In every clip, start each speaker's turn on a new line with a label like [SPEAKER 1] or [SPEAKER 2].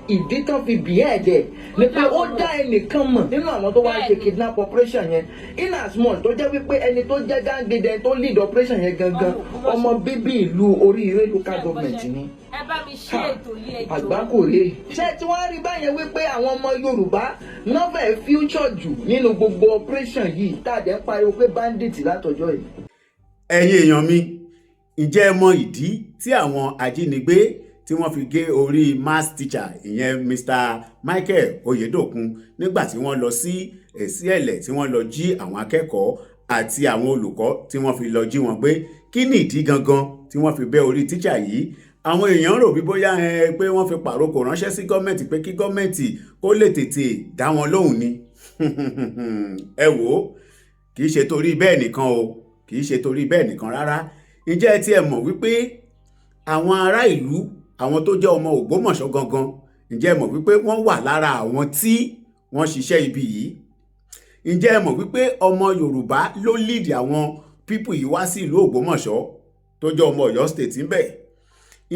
[SPEAKER 1] ìdí tán fi bì ẹ́ ẹ̀jẹ̀ ni pé ó dá ẹnìkan mọ̀ nínú àwọn tó wá ṣe kidnap operation yẹn in as much tó jẹ́ wípé ẹni tó jẹ́ gang leader tó lead operation yẹn gangan ọmọ bíbí ìlú Oríire local government ni.
[SPEAKER 2] ẹ bá mi ṣe ètò yìí ẹjọ́.
[SPEAKER 1] àgbákò rè ṣé tí wọ́n rí báyẹn wípé àwọn ọmọ Yorùbá náà fẹ́ future jù nínú gbogbo operation yìí tá a dẹ̀ ń pariwo pé bandit látọjọ́ yìí.
[SPEAKER 3] ẹ̀yin èèyàn mi ǹjẹ́ ẹ mọ ìdí tí àwọn ajínigbé tí wọ́n fi gé orí maths teacher ìyẹn Mr. Michael Oyedokun nígbà tí wọ́n lọ sí Ẹ̀sìẹ̀lẹ̀ tí wọ́n lọ jí àwọn akẹ́kọ̀ọ́ àti àwọn olùkọ́ tí wọ́n fi lọ jí wọn gbé kí ni ìdí gangan tí wọ́n fi bẹ́ orí teacher yìí àwọn èèyàn rò bí bóyá pé wọ́n fi pàrokò ránṣẹ́ sí gọ́ọ̀mẹ̀ntì pé kí gọ́ọ̀mẹ̀ntì kó lè tètè dá wọn lóhùn ni ẹ wò ó kì í ṣe torí bẹ́ẹ̀ nìkan o kì í ṣe torí bẹ́ẹ̀ nìkan rárá ǹjẹ́ ẹ tiẹ̀ mọ̀ wípé àwọn ará ìlú àwọn tó jẹ́ ọmọ Ògbómọ̀ṣọ́ gangan ǹjẹ́ ẹ mọ̀ wípé wọ́n wà lára àwọn tí wọ́n ṣiṣẹ́ ibi yìí ǹjẹ́ ẹ mọ̀ wípé ọmọ Yorùbá ló lead àwọn pípù yìí wá sí ìlú Ògbómọ̀ṣọ́ tó jẹ́ ọmọ Ọ̀yọ́ state ńbẹ̀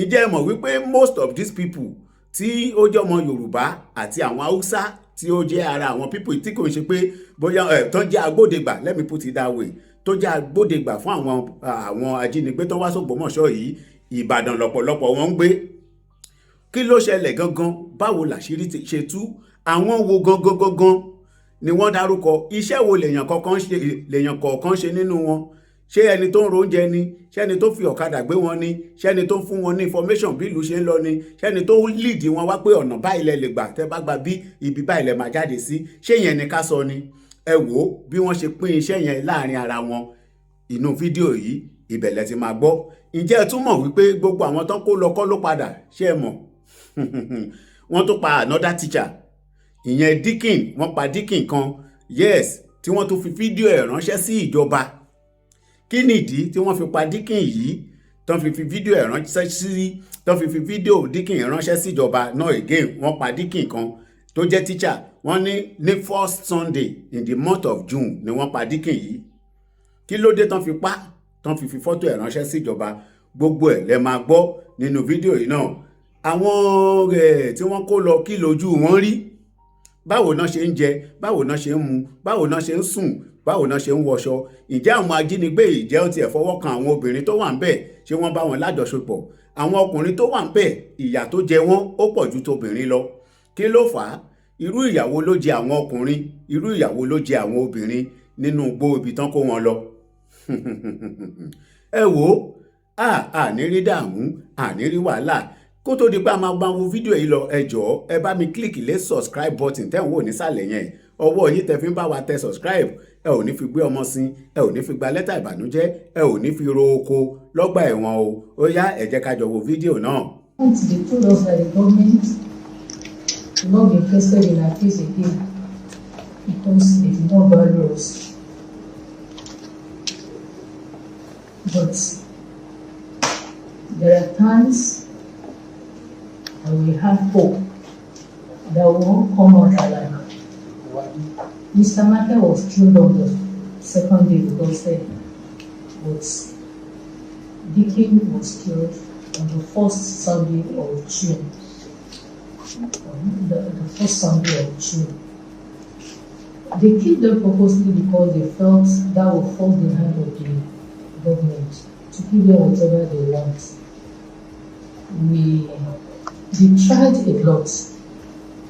[SPEAKER 3] ǹjẹ́ ẹ mọ̀ wípé most of these people tí ó jẹ́ ọmọ Yorùbá àti àwọn Haúsá tí ó jẹ́ ara àwọn pípù tí kò ń ṣe pé bóyá tó jẹ́ agbódegbà let me put it that way tó jẹ́ agbódegbà fún àwọn ajínigbé tó wá s'Ògbómọ̀ṣọ́ yìí Ìbàdàn lọ́pọ̀lọpọ̀ wọn ń gbé kí ló ṣẹlẹ̀ gangan báwo làṣírí ṣe tú àwọn wo gangan ni wọ́n dárúkọ iṣẹ́ wo lèèyàn kọ̀ọ̀kan ṣe nínú wọn ṣé ẹni tó ń ro oúnjẹ ni ṣé ẹni tó fi ọ̀kadà gbé wọn ni ṣé ẹni tó ń fún wọn ní information bí ìlú ṣe ń lọ ni ṣé ẹni tó ń lead wọn wá pé ọ̀nà báyìí lẹ lè gbà tẹ́ bá gba bí ibi báyìí lẹ máa jáde sí ṣé yẹn ni ká sọ ni ẹ wò ó bí wọ́n ṣe pín iṣẹ́ yẹn láàrin ara wọn inú fídíò yìí ìbẹ̀lẹ̀ ti máa gbọ́ ǹjẹ́ ẹ tún mọ̀ wípé gbogbo àwọn tán kó lọ kọ́ ló padà ṣé ẹ mọ̀ wọ́n tó pa another teacher ìyẹn Dikin wọ́n pa Dikin kan yes tí wọ́n tún fi fídíò ẹ̀ ránṣẹ́ sí ìjọba kí nìdí tí wọ́n fi pa Dikin yìí tán fi fídíò ẹ̀ ránṣẹ́ sí tán fi fídíò Dikin ránṣẹ́ sí ìjọba náà again wọ́n pa Dikin kan tó jẹ́ teacher wọ́n ní first Sunday in the month of June ni wọ́n pa Dikin yìí kí ló dé tán fi pa tán fi fọ́tò ẹ̀ ránṣẹ́ sí ìjọba gbogbo ẹ̀ lẹ máa gbọ́ nínú fídíò yìí náà àwọn tí wọ́n kó lọ kí lójú wọn rí báwo náà ṣe ń jẹ báwo náà ṣe ń mu báwo náà ṣe ń sùn báwo náà ṣe ń wọṣọ ǹjẹ́ àwọn ajínigbé yìí jẹ́ ó tiẹ̀ fọwọ́ kan àwọn obìnrin tó wà ń bẹ̀ ṣé wọ́n bá wọn lájọṣepọ̀ àwọn ọkùnrin tó wà ń bẹ̀ ìyà tó jẹ wọ́n ó pọ̀ ju tobìnrin lọ kí ló fà á irú ìyàwó ló jẹ àwọn ọkùnrin irú ìyàwó ló jẹ àwọn obìnrin nínú igbó ibi tán kó wọn lọ ẹ wò ó àní rí dààmú àní rí wàhálà kó tó di pé a máa bá wo fídíò yìí lọ ẹ jọ̀ọ́ ẹ bá mi kílìkì lé subscribe button tẹ́ ń wò nísàlẹ̀ yẹn ọwọ́ yìí tẹ́ fi ń bá wa tẹ subscribe ẹ ò ní fi gbé ọmọ sin ẹ ò ní fi gba lẹ́tà ìbànújẹ́ ẹ ò ní fi ro oko lọ́gbà ẹ̀wọ̀n o ó yá ẹ jẹ́ ká jọ wo fídíò náà.
[SPEAKER 4] They told us that the government will not be interested in our case again because they did not value us. But there are times and we have hope that we won't come out alive. Mr. Michael was killed on the second day because but Dikin was killed on the first Sunday of June. The first Sunday of June. They killed them purposely because they felt that would force the hand of the government to give them whatever they want. They tried a lot,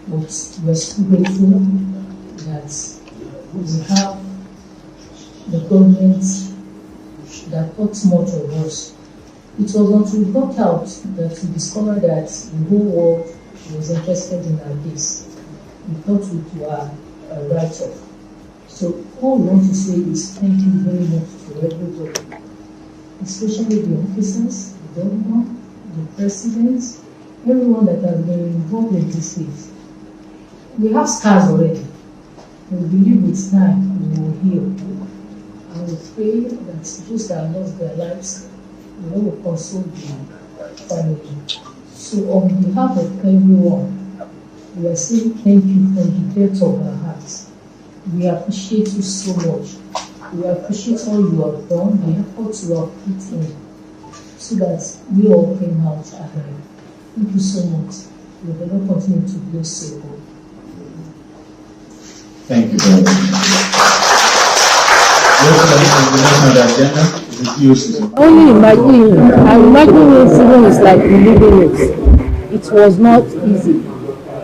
[SPEAKER 4] but we're still grateful that we have the government that thought much of us. It was until we got out that we discovered that the whole world was interested in our case. We thought we were right off. So all we want to say is thank you very much to everybody, especially the officers, the governor, the president, everyone that has been involved in this case. We have scars already. We believe with time we will heal. And we pray that those that have lost their lives, we will console the family. So on behalf of everyone, we are saying thank you from the depth of our hearts. We appreciate you so much. We appreciate all you have done, the effort you have put in, so that we all came out ahead. Thank you so much. we will not continue to blow silver.
[SPEAKER 5] Thank you very much.
[SPEAKER 4] Only imagine, I'm imagining Sweden is like living it. It was not easy.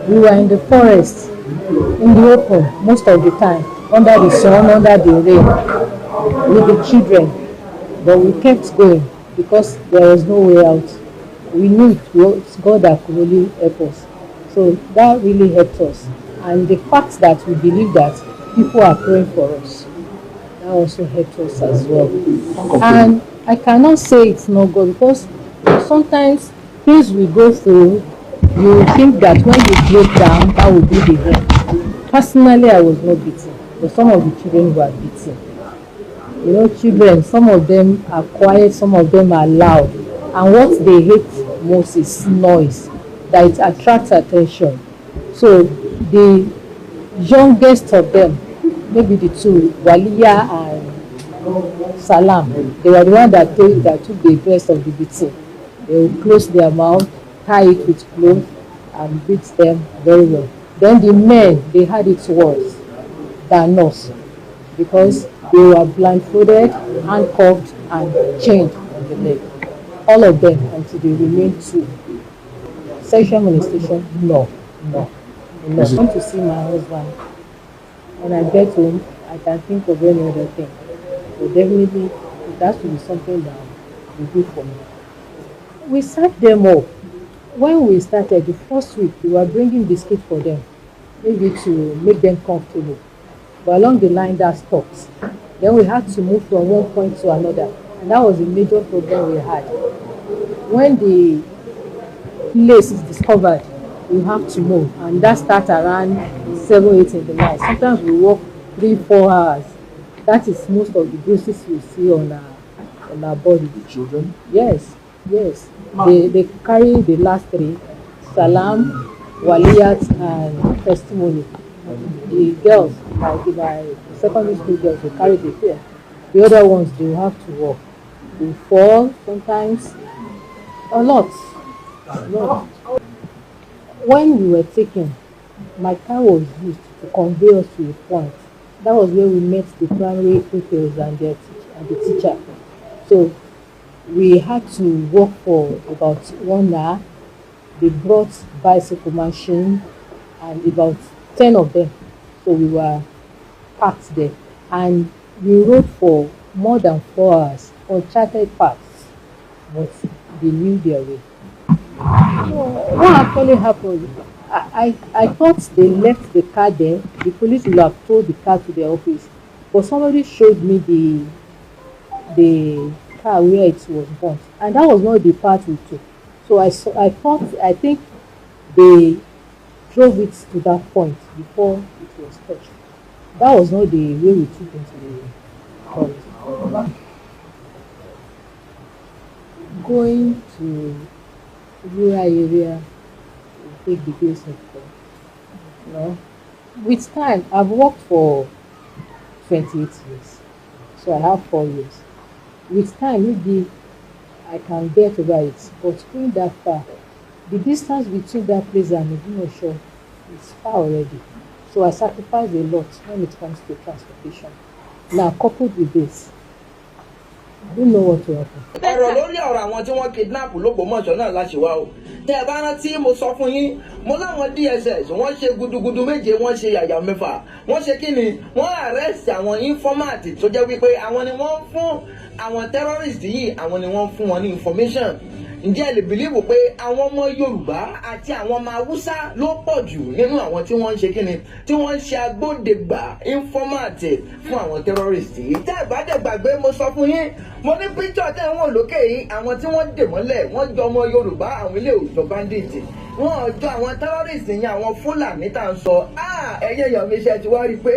[SPEAKER 4] We were in the forest, in the open, most of the time, under the sun, under the rain, with the children. But we kept going because there was no way out. We knew it was God that could really help us. So that really helped us. And the fact that we believe that people are praying for us, that also helped us as well. And I cannot say it's not God because sometimes things we go through, you think that when you break down, that will be the end. Personally, I was not beaten, but some of the children were beaten. You know, children, some of them are quiet, some of them are loud. And what they hate most is noise, that it attracts attention. So the youngest of them, maybe the two, Waliya and Salam, they were the one that took the rest of the beating. They would close their mouth, tie it with cloth, and beat them very well. Then the men, they had it worse than us because they were blindfolded, handcuffed, and chained on the leg. All of them until they remained two. Sexual molestation, no. I want to see my husband. When I get home, I can think of any other thing. But definitely, it has to be something that will do for me. We sat them up. When we started, the first week, we were bringing biscuits for them, maybe to make them comfortable. But along the line, that stopped. Then we had to move from one point to another. And that was a major problem we had. When the place is discovered, we have to move. And that starts around 7, 8 in the night. Sometimes we walk 3, 4 hours. That is most of the bruises you see on our body.
[SPEAKER 1] The children?
[SPEAKER 4] Yes. They carry the last 3, Salam, Waliyat, and Testimony. The girls, like the secondary school girls, they carry the fear. The other ones, they have to walk. They fall sometimes, a lot. When we were taken, my car was used to convey us to a point. That was where we met the primary pupils and the teacher. So we had to walk for about 1 hour. They brought bicycle machine and about 10 of them. So we were parked there. And we rode for more than 4 hours on chartered paths, but they knew their way. So what actually happened? I thought they left the car there. The police will have towed the car to their office, but somebody showed me the car where it was burnt, and that was not the part we took. So I think they drove it to that point before it was touched. That was not the way we took into the forest. Going to rural area will take the grace of God. You know, with time, I've worked for 28 years, so I have 4 years. With time, maybe I can get over it, but going that far, the distance between that place and Igbomoso is far already. So I sacrifice a lot when it comes to transportation. Now, coupled with this, I don't know what to happen.
[SPEAKER 1] ọ̀rọ̀ lórí ọ̀rọ̀ àwọn tí wọ́n kidnap l'Ógbómọ̀ṣọ́ náà láṣìwá o. tẹ́ ẹ bá rántí mo sọ fún yín mo láwọn DSS wọ́n ṣe gudugudu méje wọ́n ṣe yàyà mẹ́fà wọ́n ṣe kí ni wọ́n arrest àwọn informant tó jẹ́ wípé àwọn ni wọ́n fún àwọn terrorist yìí àwọn ni wọ́n fún wọn ní information. Ǹjẹ́ ẹ lè bìlíìfù pé àwọn ọmọ Yorùbá àti àwọn ọmọ Haúsá ló pọ̀ jù nínú àwọn tí wọ́n ń ṣe kíni tí wọ́n ń ṣe agbódegbà informant fún àwọn terrorist yìí. Tẹ́ ẹ bá dẹ̀ gbàgbé mo sọ fún yín mo ní picture tẹ́ ń wò lókè yìí àwọn tí wọ́n dè mọ́lẹ̀ wọ́n jọ ọmọ Yorùbá àwọn ilé òjò bandit wọ́n jọ àwọn terrorist yẹn àwọn Fúlàní tá à ń sọ ẹ̀yẹ́ èèyàn mi ṣe ti wá rí i pé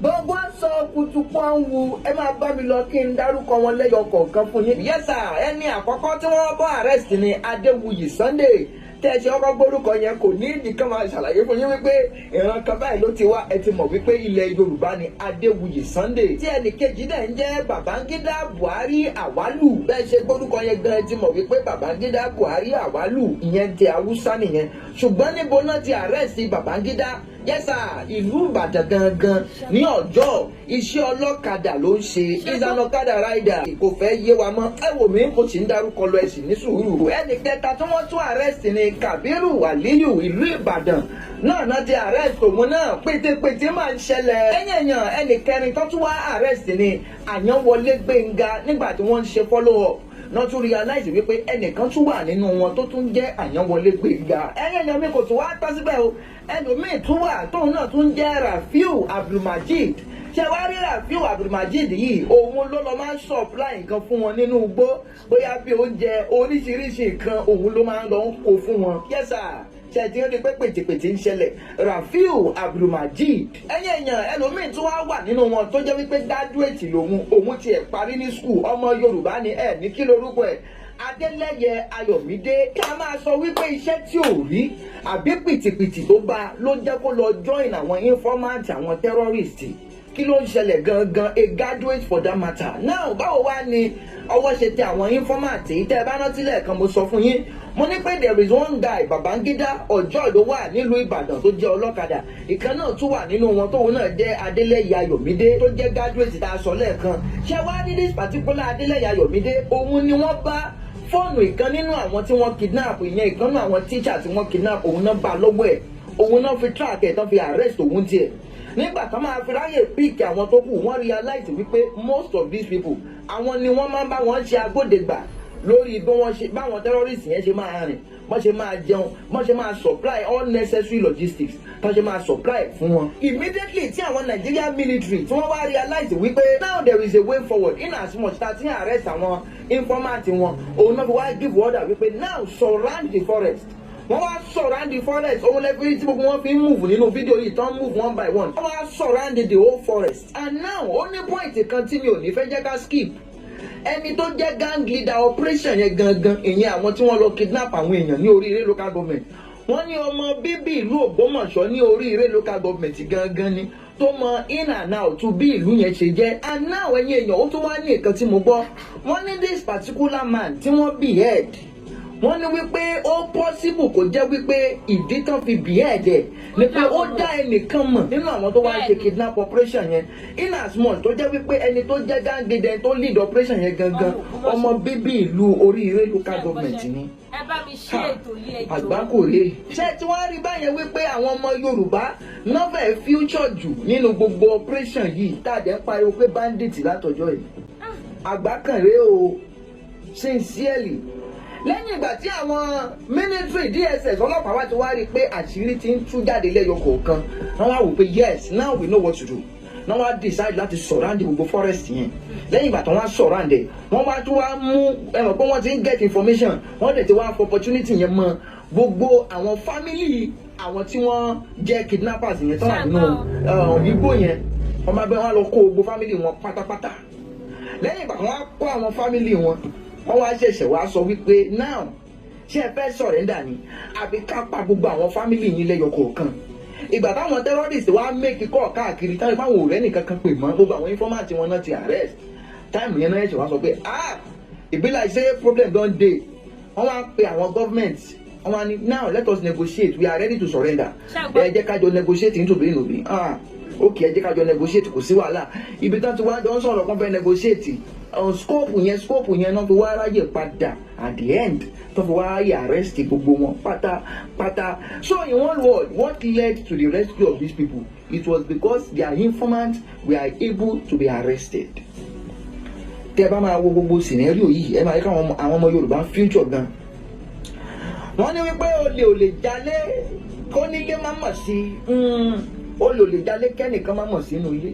[SPEAKER 1] gbogbo sọ kutuku ń wu ẹ máa bá mi lọ kí n dárúkọ wọn lẹ́yọ kọ̀ọ̀kan fún yín. Yes sir, ẹni àkọ́kọ́ tí wọ́n bọ́ arrest ni Adéwuyì Sunday tẹ́sí ọkọ̀ gbórúkọ yẹn kò ní nìkan máa ṣàlàyé fún yín wípé ìran kan báyìí ló ti wá ẹ ti mọ̀ wípé ilẹ̀ Yorùbá ni Adéwuyì Sunday tí ẹnì kejì náà ń jẹ́ Babangida Buhari Awalu bẹ́ẹ̀ ṣe gbórúkọ yẹn gan ẹ ti mọ̀ wípé Babangida Buhari Awalu ìyẹn ti Haúsá nìyẹn ṣùgbọ́n níbo náà ti àrẹ́sì Babangida yẹ́sà ìlú Ìbàdàn gangan ní ọjọ́ iṣẹ́ ọlọ́kadà ló ń ṣe ìsànlọ́kadà ráìdà kò fẹ́ yé wa mọ́ ẹ wò mí kò sì ń darúkọ lọ ẹ̀sìn ní sùúrù ẹnì kẹta tí wọ́n tún àrẹ́sì ni Kabiru Waliyu ìlú Ìbàdàn náà ti àrẹ́sì òun náà pétépété máa ń ṣẹlẹ̀ ẹ̀yẹ̀yàn ẹnì kẹrin tó tún wá àrẹ́sì ni Àyànwọlé Gbénga nígbà tí wọ́n ń ṣe follow up náà tún realize wípé ẹnìkan tún wà nínú wọn tó tún jẹ́ Àyànwọlé Gbénga ẹ̀yẹ̀yàn mi kò tún wá tán síbẹ̀ o ẹlòmíì tún wà tóun náà tún jẹ́ Rafiu Abdulmajid ṣe wá rí Rafiu Abdulmajid yìí òun ló lọ máa ń supply nǹkan fún wọn nínú igbó bóyá bí oúnjẹ oríṣiríṣi nǹkan òun ló máa ń lọ ń kó fún wọn yẹ́sà ṣètì ó di pé pètèpètè ń ṣẹlẹ̀ Rafiu Abdulmajid èèyàn ẹlòmíì tún wá wà nínú wọn tó jẹ́ wípé graduate òun tiẹ̀ parí ní school ọmọ Yorùbá ni ẹ̀ ní kí lorúkọ ẹ̀ Adélẹ́yẹ Ayọ̀mídé kí a máa sọ wípé iṣẹ́ tí ò rí àbí pìtìpìtì tó bá ló jẹ́ kó lọ join àwọn informant àwọn terrorist kí ló ń ṣẹlẹ̀ gangan a graduate for that matter now báwo wá ni ọwọ́ ṣe tẹ àwọn informant yìí tẹ́ ẹ bá rántí lẹ́ẹ̀kan mo sọ fún yín mo ní pé there is one guy Babangida ọjọ́ ló wà nílùú Ìbàdàn tó jẹ́ ọlọ́kadà ìkan náà tún wà nínú wọn tóun náà jẹ́ Adélẹ́yẹ Ayọ̀mídé tó jẹ́ graduate tá a sọ lẹ́ẹ̀kan ṣé wá ní this particular Adélẹ́yẹ Ayọ̀mídé òun ni wọ́n bá fóònù ìkan nínú àwọn tí wọ́n kidnap ìyẹn ìkan nínú àwọn teacher tí wọ́n kidnap òun náà bá lọ́wọ́ ẹ̀ òun náà fi track ẹ̀ tán fi arrest òun tiẹ̀ nígbà tó máa fi ráyè pick àwọn tó kù wọ́n realize wípé most of these people àwọn ni wọ́n máa ń bá wọn ṣe agbódegbà lórí bí wọ́n ṣe báwọn terrorists yẹn ṣe máa rìn bọ́n ṣe máa jẹun bọ́n ṣe máa supply all necessary logistics bọ́n ṣe máa supply fún wọn. Immediately tí àwọn Nigerian military tí wọ́n wá realize wípé now there is a way forward in as much that tí arrest àwọn informant wọn òun náà fi wá give order wípé now surround the forest wọ́n wá surround the forest òun lẹ́fí tí gbogbo wọn fi ń move nínú fídíò yìí tán move one by one wọ́n wá surround the whole forest and now ó ní point kan tí mi ò ní fẹ́ jẹ́ ká skip ẹni tó jẹ́ gang leader operation yẹn gangan ìyẹn àwọn tí wọ́n lọ kidnap àwọn èèyàn ní Oríire local government wọ́n ní ọmọ bíbí ìlú Ògbómọ̀ṣọ́ ní Oríire local government gangan ni tó mọ in and out tó bí ìlú yẹn ṣe jẹ́ and now ẹ̀yin èèyàn ó tún wá ní nǹkan tí mo gbọ́ wọ́n ní this particular man tí wọ́n behead wọ́n ní wípé ó possible kó jẹ́ wípé ìdí tán fi behead ẹ̀ ni pé ó dá ẹnìkan mọ̀ nínú àwọn tó wá ń ṣe kidnap operation yẹn in as much tó jẹ́ wípé ẹni tó jẹ́ gang leader tó lead operation yẹn gangan ọmọ bíbí ìlú Oríire local government ni
[SPEAKER 2] ẹ bá mi ṣe ètò yìí ètò
[SPEAKER 1] àgbákòrè ṣé tí wọ́n rí báyẹn wípé àwọn ọmọ Yorùbá novel future jù nínú gbogbo operation yìí tàdé ń pariwo pé bandit látọjọ́ yìí àgbákànrè o sincerely lẹ́yìn ìgbà tí àwọn military DSS ọlọ́pàá wá ti wá rí i pé àṣírí ti ń tú jáde lẹ́yọ kọ̀ọ̀kan wọ́n wá wò pé yes now we know what to do náà wá decide láti surround gbogbo forest yẹn lẹ́yìn ìgbà tí wọ́n wá surround ẹ̀ wọ́n wá tún wá mú ẹ̀rọ pé wọ́n ti ń get information wọ́n dẹ̀ ti wá fọ opportunity yẹn mọ́ gbogbo àwọn family àwọn tí wọ́n jẹ́ kidnappers yẹn tọ́lá nínú igbó yẹn wọ́n máa bẹ́ wọn lọ kó gbogbo family wọn pátápátá lẹ́yìn ìgbà tí wọ́n á kó àwọn family wọn wọ́n wá ṣẹ̀ṣẹ̀ wá sọ wípé now ṣé ẹ fẹ́ surrender ni àbí ká pa gbogbo àwọn family yín lẹ́yọ kọ̀ọ̀kan ìgbà táwọn terrorists wá make call káàkiri táwọn ìpáwọn ọ̀rẹ́ nìkan kan pè mọ́ gbogbo àwọn informant wọn náà ti arrest time yẹn náà ṣe wá sọ pé e be like say problem don dey wọ́n wá pe àwọn government wọ́n wá ní now let us negotiate we are ready to surrender ẹ jẹ́ ká jọ negotiate nítorí nòbí ok ẹ jẹ́ ká jọ negotiate kò sí wàhálà ibi tán ti wá jọ ń sọ̀rọ̀ kan fẹ́ negotiate scope yẹn náà fi wá ráyè padà at the end tó fi wá ráyè arrest gbogbo wọn pátápátá so in one word what led to the rescue of these people it was because their informants were able to be arrested. tẹ́ bá máa wo gbogbo scenario yìí ẹ máa rí káwọn àwọn ọmọ Yorùbá future gan wọ́n ní wípé olè ò lè jalè kó nílé má mọ̀ sí olè ò lè jalè kẹ́nìkan má mọ̀ sínú ilé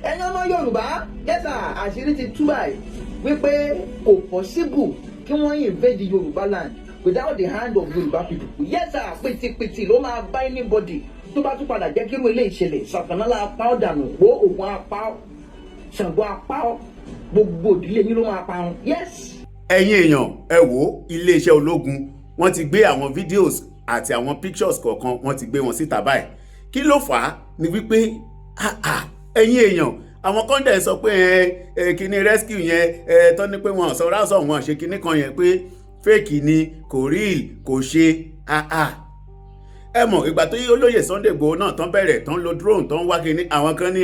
[SPEAKER 1] ẹ̀yin ọmọ Yorùbá yẹ́sà àṣírí ti tú báyìí wípé kò possible kí wọ́n invade Yorùbá land without the hand of Yorùbá people yẹ́sà pìtìpìtì ló máa bá anybody tó bá tún padà jẹ́ kí irú ilé ìṣẹ̀lẹ̀ Ṣàpọ̀nná apá ọ̀ dànù wo Ògún apá ọ̀ Ṣàngó apá ọ̀ gbogbo ìdílé yín ló máa pa wọn yes.
[SPEAKER 3] ẹ̀yin èèyàn ẹ wo iléeṣẹ́ ológun wọ́n ti gbé àwọn videos àti àwọn pictures kọ̀ọ̀kan wọ́n ti gbé wọn síta báyìí. Kí ló fà á ni wípé ẹ̀yin èèyàn àwọn kọ́ńdẹ̀ sọ pé kíní rescue yẹn tó ní pé wọn sọ ráṣọ wọn ṣe kíní kan yẹn pé fake ni kò real kò ṣe ẹ mọ̀ ìgbà tó yí olóyè Sunday Igboho náà tán bẹ̀rẹ̀ tán lo drone tán wá kíní àwọn kan ní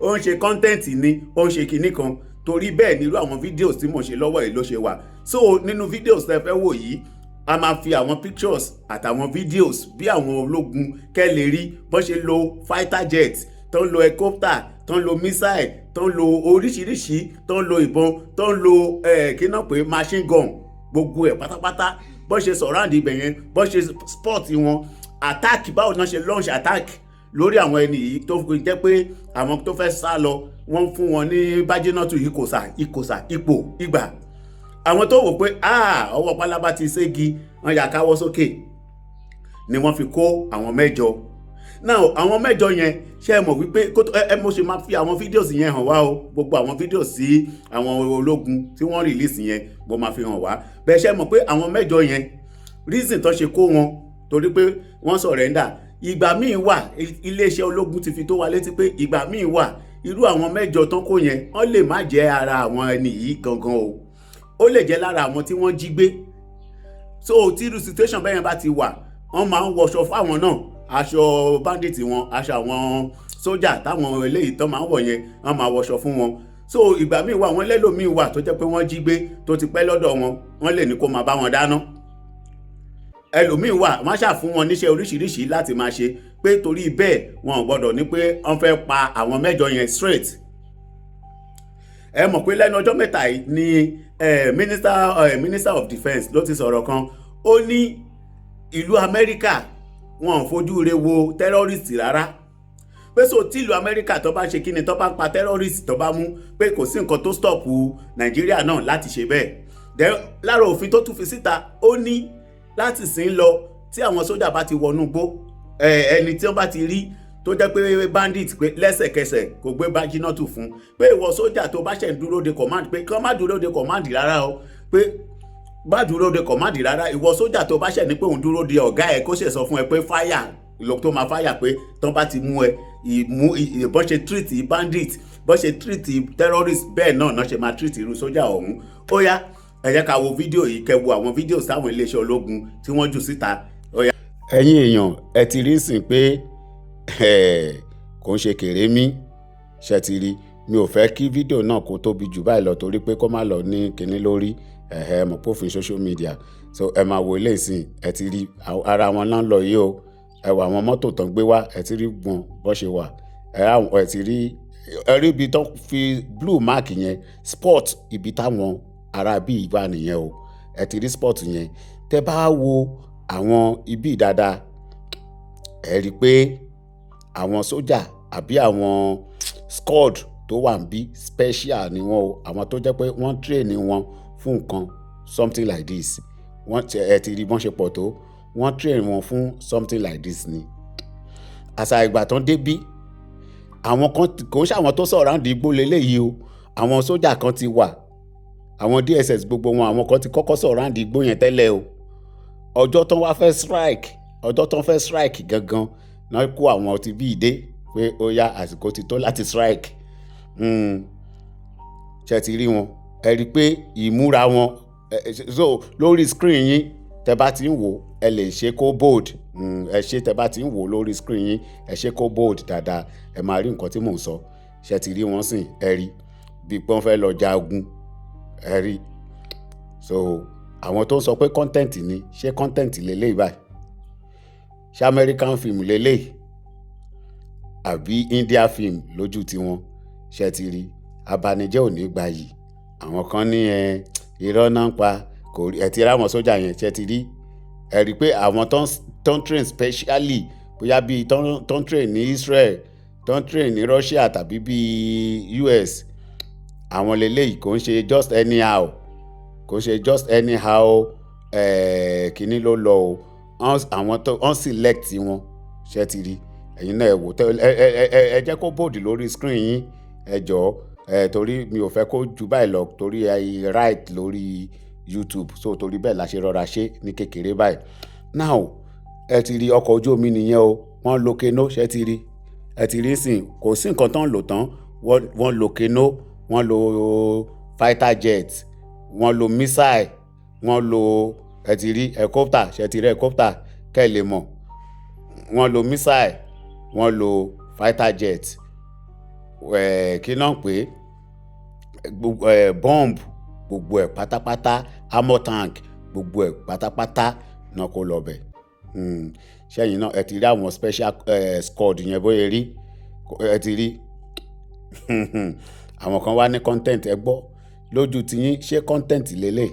[SPEAKER 3] ó ń ṣe content ni ó ń ṣe kíní kan torí bẹ́ẹ̀ nírú àwọn videos tí mo ṣe lọ́wọ́ yìí ló ṣe wà. So nínú videos tẹ́ fẹ́ wò yìí a máa fi àwọn pictures àtàwọn videos bí àwọn ológun kẹ́ lè rí bọ́n ṣe lo fighter jet tó ń lo helicopter tó ń lo missile tó ń lo oríṣiríṣi tó ń lo ìbọn tó ń lo kí náà pé machine gun gbogbo ẹ̀ pátápátá bọ́n ṣe surround ibẹ̀ yẹn bọ́n ṣe spot wọn attack báwo náà ṣe launch attack lórí àwọn ẹni yìí tó fi jẹ́ pé àwọn tó fẹ́ sá lọ wọ́n fún wọn ní bájínátù ìkòsà ipò ìgbà àwọn tó wò pé ọwọ́ pálábá ti ségi wọ́n yà káwọ́ sókè ni wọ́n fi kó àwọn mẹ́jọ. Now àwọn mẹ́jọ yẹn ṣe é mọ̀ wípé mo ṣe máa fi àwọn fídíòsì yẹn hàn wá o gbogbo àwọn fídíòsì sí àwọn ológun tí wọ́n rìlíìsì yẹn mo máa fi hàn wá bẹ́ẹ̀ ṣe é mọ̀ pé àwọn mẹ́jọ yẹn reason tó ṣe kó wọn torí pé wọ́n sọ̀rẹ́ndà. Ìgbà míì wà iléeṣẹ́ ológun ti fi tó wa létí pé ìgbà míì wà irú àwọn mẹ́jọ tán kó yẹn wọ́n lè má jẹ́ ara àwọn ẹni yìí gangan o ó lè jẹ́ lára àwọn tí wọ́n jí gbé. So tí irú situation bẹ́yẹn bá ti wà wọ́n máa ń wọṣọ fáwọn náà aṣọ bandit wọn aṣọ àwọn sójà táwọn eléyìí tán máa ń wọ̀ yẹn wọ́n máa wọṣọ fún wọn. So ìgbà míì wà wọ́n lẹ́lòmíì wà tó jẹ́ pé wọ́n jí gbé tó ti pẹ́ lọ́dọ̀ wọn wọ́n lè ní kó máa bá wọn dáná. Ẹlòmíì wà wọ́n ṣà fún wọn níṣẹ́ oríṣiríṣi láti máa ṣe pé torí bẹ́ẹ̀ wọn ò gbọ́dọ̀ ní pé wọ́n fẹ́ pa àwọn mẹ́jọ yẹn straight. Ẹ mọ̀ pé lẹ́nu ọjọ́ mẹ́ta yìí ni minister of defence ló ti sọ̀rọ̀ kan ó ní ìlú Amẹ́ríkà wọn ò fojú re wo terrorist rárá pé so tí ìlú Amẹ́ríkà tó bá ṣe kíni tó bá ń pa terrorist tó bá mú pé kò sí nǹkan tó stop Nàìjíríà náà láti ṣe bẹ́ẹ̀. Lára òfin tó tún fi síta ó ní láti sìn lọ tí àwọn sójà bá ti wọnú gbó ẹni tí wọ́n bá ti rí tó jẹ́ pé bandit pé lẹ́sẹ̀kẹsẹ̀ kò gbé bájínátù fún pé ìwọ sójà tó bá ṣẹ̀ ń dúró de command pé kán má dúró de command rárá o pé má dúró de command rárá ìwọ sójà tó bá ṣẹ̀ ní pé òun dúró de ọ̀gá ẹ̀ kó ṣe sọ fún ẹ pé fire lọ tó máa fire pé tán bá ti mú ẹ bọ́n ṣe treat bandit bọ́n ṣe treat terrorist bẹ́ẹ̀ náà ṣe máa treat irú sójà ọ̀hún. Ó yá ẹ jẹ́ ká wo fídíò yìí kẹ́ wo àwọn fídíò sáwọn iléeṣẹ́ ológun tí wọ́n jù síta. Ẹ̀yin èèyàn ẹ ti rí sìn pé kò ń ṣe kèrémí ṣe ti rí mi ò fẹ́ kí fídíò náà kó tóbi jù báyìí lọ torí pé kó má lọ ní kinní lórí mọ̀ pófin social media so ẹ máa wo ilé ìsìn ẹ ti rí ara wọn náà lọ yìí o ẹ wà àwọn mọ́tò tán gbé wá ẹ ti rí gbọ̀n bó ṣe wà ẹ ti rí ibi tó fi blue mark yẹn sport ibi táwọn ará bí ìbá nìyẹn o ẹ ti rí sport yẹn tẹ bá wo àwọn ibi dáadáa ẹ rí pé àwọn sójà àbí àwọn squad tó wà níbí special ni wọn o àwọn tó jẹ́ pé wọ́n train wọn fún nǹkan something like this ẹ ti rí bọ́n ṣe pọ̀ tó wọ́n train wọn fún something like this ni. àṣà ìgbà tán débí àwọn kan kò ń ṣàwọn tó sọ̀rọ̀ àǹdí igbó leléyìí o àwọn sójà kan ti wà àwọn DSS gbogbo wọn àwọn kan ti kọ́kọ́ sọ̀rọ̀ àǹdí igbó yẹn tẹ́lẹ̀ o ọjọ́ tán wá fẹ́ strike gangan náà kó àwọn ti bí ìdé pé ó yá àsìkò ti tó láti strike ṣe ti rí wọn ẹ rí pé ìmúra wọn so lórí screen yín tẹ bá ti ń wò ẹ lè ṣe kó bold ẹ ṣe tẹ bá ti ń wò lórí screen yín ẹ ṣe kó bold dáadáa ẹ máa rí nǹkan tí mò ń sọ ṣe ti rí wọn sìn ẹ rí bí pọ́n fẹ́ lọ jagun ẹ rí so àwọn tó ń sọ pé content ni ṣé content lélẹ́yìí báyìí ṣé American film lélẹ́yìí àbí India film lójú tiwọn ṣe ti rí abanijẹ́ ò ní gbà yìí àwọn kan ní irọ́ náà ń pa kò rí ẹ ti rí àwọn sójà yẹn ṣe ti rí ẹ rí pé àwọn tó ń train specially bóyá bíi tó ń train ní Israel tó ń train ní Russia tàbí bíi US àwọn lélẹ́yìí kò ń ṣe just anyhow kìíní ló lọ o àwọn tó ń select wọn ṣe ti rí ẹ̀yin náà ẹ wò ẹ jẹ́ kó bòdì lórí screen yín ẹ jọ̀ọ́ torí mi ò fẹ́ kó jù báyìí lọ torí right lórí YouTube so torí bẹ́ẹ̀ la ṣe rọra ṣe ní kékeré báyìí. Now ẹ ti rí ọkọ̀ ojú omi nìyẹn o, wọ́n lo keno ṣe ti rí, ẹ ti rí sìn kò sí nǹkan tán lò tán, wọ́n lo keno, wọ́n lo fighter jet, wọ́n lo missile, wọ́n lo ẹ ti rí helicopter ṣe ti rí helicopter kẹ́ ẹ lè mọ̀, wọ́n lo missile, wọ́n lo fighter jet, kí náà pé bomb gbogbo ẹ̀ pátápátá, armor tank gbogbo ẹ̀ pátápátá náà kó lọ bẹ̀. Ṣẹ́yìn náà ẹ ti rí àwọn special squad yẹn bóyá rí, ẹ ti rí àwọn kan wá ní content ẹ gbọ́ lójú tiyín ṣé content lélẹ̀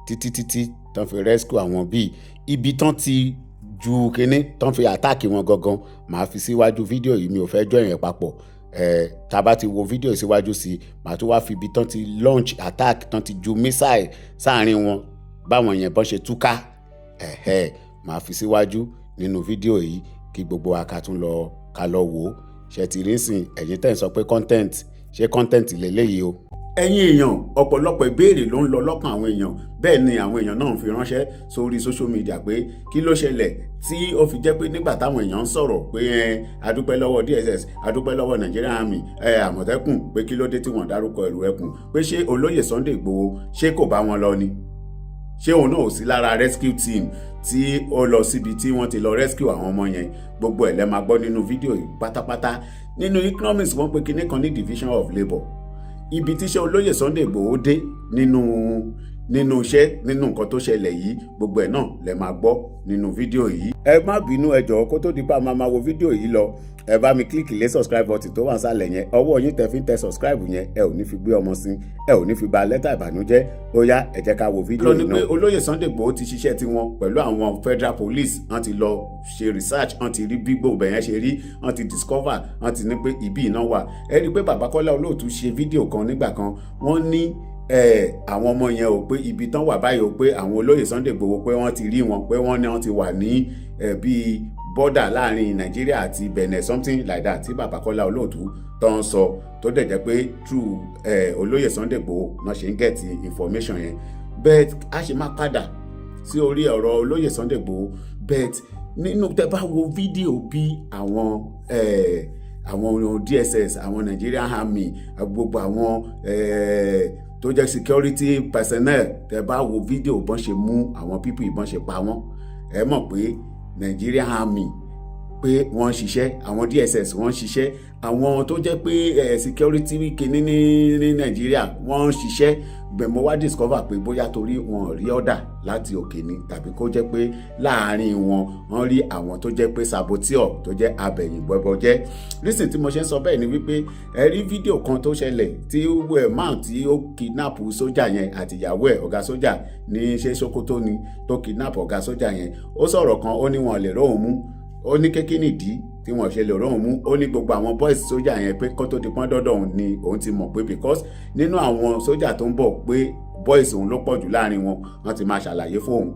[SPEAKER 3] títí tán fi rescue àwọn bíi ibi tán ti ju kíní tán fi attack wọn gangan màá fi síwájú fídíò yìí, mi ò fẹ́ jọ yẹn papọ̀. Tá bá ti wo fídíò síwájú sí màá tún wá fi ibi tán ti launch attack tán ti ju missile sáàrin wọn báwọn yẹn bọ́n ṣe túká màá fi síwájú nínú fídíò yìí kí gbogbo wa ká lọ wò ó. Ṣé ti rí sìn ẹ̀yin tẹ́ ń sọ pé content ṣé content lélẹ́yìí o. Ẹ̀yin èèyàn ọ̀pọ̀lọpọ̀ ìbéèrè ló ń lọ lọ́kàn àwọn èèyàn, bẹ́ẹ̀ ni àwọn èèyàn náà ń fi ránṣẹ́ sórí social media pé kí ló ṣẹlẹ̀ tí ó fi jẹ́ pé nígbà táwọn èèyàn ń sọ̀rọ̀ pé adúpẹ́ lọ́wọ́ DSS adúpẹ́ lọ́wọ́ Nigerian Army Àmọ̀tẹ́kùn pé kí ló dé tí wọ́n dárúkọ ẹ̀rù ẹkùn pé ṣé olóyè Sunday Igboho ṣé kò bá wọn lọ ni, ṣé òun náà ò sí lára rescue team tí ó lọ síbi tí wọ́n ti lọ rescue àwọn ọmọ yẹn. Gbogbo ẹ̀ lẹ́ máa gbọ́ nínú fídíò yìí pátápátá. Nínú economics wọ́n pe kinní kan ní division of labour, ibi tíṣẹ́ olóyè Sunday Igboho dé nínú iṣẹ́ nínú nǹkan tó ṣẹlẹ̀ yìí gbogbo ẹ̀ náà lẹ máa gbọ́ nínú fídíò yìí. Ẹ má bínú ẹ jọ̀ọ́ kó tó di pa máa wo fídíò yìí lọ ẹ bá mi kílìkì lé subscribe button tó wà nísàlẹ̀ yẹn, ọwọ́ yín tẹ fi ń tẹ subscribe yẹn ẹ ò ní fi gbé ọmọ sí, ẹ ò ní fi gba lẹ́tà ìbànújẹ́. Ó yá ẹ jẹ́ ká wo fídíò yìí náà. lọ ní pé olóyè Sunday Igboho ti ṣiṣẹ́ tiwọn pẹ̀lú àwọn federal police, wọ́n ti lọ ṣe research, wọ́n ti rí bí gbogbo ẹ̀yẹn ṣe rí, wọ́n ti discover, wọ́n ti ní pé ibi iná wà. Ẹ rí i pé Bàbá Kọ́lá Olóòtú ṣe fídíò kan nígbà kan, wọ́n ní àwọn ọmọ yẹn ò pé ibi tán wà báyìí ò pé àwọn olóyè Sunday Igboho pé wọ́n ti rí wọn pé wọ́n ní wọ́n ti wà ní bíi bọ́dà láàrin Nàìjíríà àti Benin something like that tí Bàbá Kọ́lá Olóòtú tó ń sọ tó dẹ̀ jẹ́ pé through olóyè Sunday Igboho náà ṣe ń get information yẹn. But a ṣe máa padà sí orí ọ̀rọ̀ olóyè Sunday Igboho, but nínú tẹ́ bá wo fídíò bí àwọn DSS àwọn Nigerian Army gbogbo àwọn tó jẹ́ security personnel tẹ́ bá wo fídíò bọ́n ṣe mú àwọn people ìbọn ṣe pa wọ́n, ẹ mọ̀ pé Nigerian Army pé wọ́n ń ṣiṣẹ́, àwọn DSS wọ́n ń ṣiṣẹ́, àwọn tó jẹ́ pé security kìíní ní Nàìjíríà wọ́n ń ṣiṣẹ́. Mo wá discover pé bóyá torí wọn rí order láti òkè ni tàbí kó jẹ́ pé láàárín wọn wọ́n rí àwọn tó jẹ́ pé saboteur tó jẹ́ abẹ̀yìnbọ̀bọ̀ jẹ́. Reason tí mo ṣe ń sọ bẹ́ẹ̀ ni wípé ẹ rí fídíò kan tó ṣẹlẹ̀ tí man tí ó kidnap sójà yẹn àti ìyàwó ẹ̀ ọ̀gá sójà ní ṣe Sokoto ni tó kidnap ọ̀gá sójà yẹn. Ó sọ̀rọ̀ kan ó ní wọn lè róhùn mú, ó ní kékeré ìdí tí wọ́n ṣe lè róhùn mú, ó ní gbogbo àwọn boys sójà yẹn pé kó tó di pọ́n dọ́dọ̀ òun ni òun ti mọ̀ pé because nínú àwọn sójà tó ń bọ̀ pé boys òun ló pọ̀ jù láàrin wọn, wọ́n ti máa ṣàlàyé fóun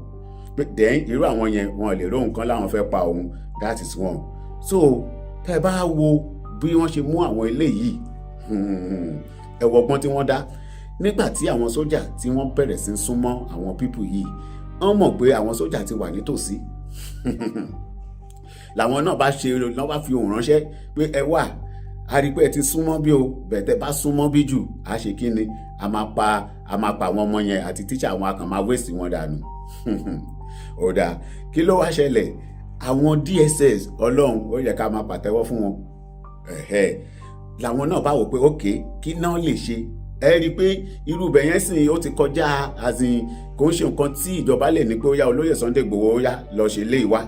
[SPEAKER 3] pé then irú àwọn yẹn wọn lè róhùn kan láwọn fẹ́ pa òun, that is one. So tẹ́ bá wo bí wọ́n ṣe mú àwọn eléyìí ẹ wo ọgbọ́n tí wọ́n dá nígbà tí àwọn sójà tí wọ́n bẹ̀rẹ̀ sí súnmọ́ àwọn people yìí, wọ́n mọ̀ pé àwọn sójà ti wà nítòsí làwọn náà bá fi ohùn ránṣẹ́ pé ẹ wà á rí pé ẹ ti súnmọ́ bí o, bẹ̀tẹ̀ bá súnmọ́ bí jù á ṣe kí ni a máa pa àwọn ọmọ yẹn àti tíṣà àwọn akàn máa wéèsì wọn dànù. Ó dáa kí ló wá ṣẹlẹ̀ àwọn DSS Ọlọ́run ó yẹ ká máa pàtẹ́wọ́ fún wọn làwọn náà bá wò pé ok kí náà lè ṣe. Ẹ rí i pé irú ibẹ̀ yẹn sìn ó ti kọjá àzìn kò ń ṣe nǹkan tí ìjọba lè ní pé ó yá olóyè Sunday Igboho ó yá lọ ṣe lé ìwá.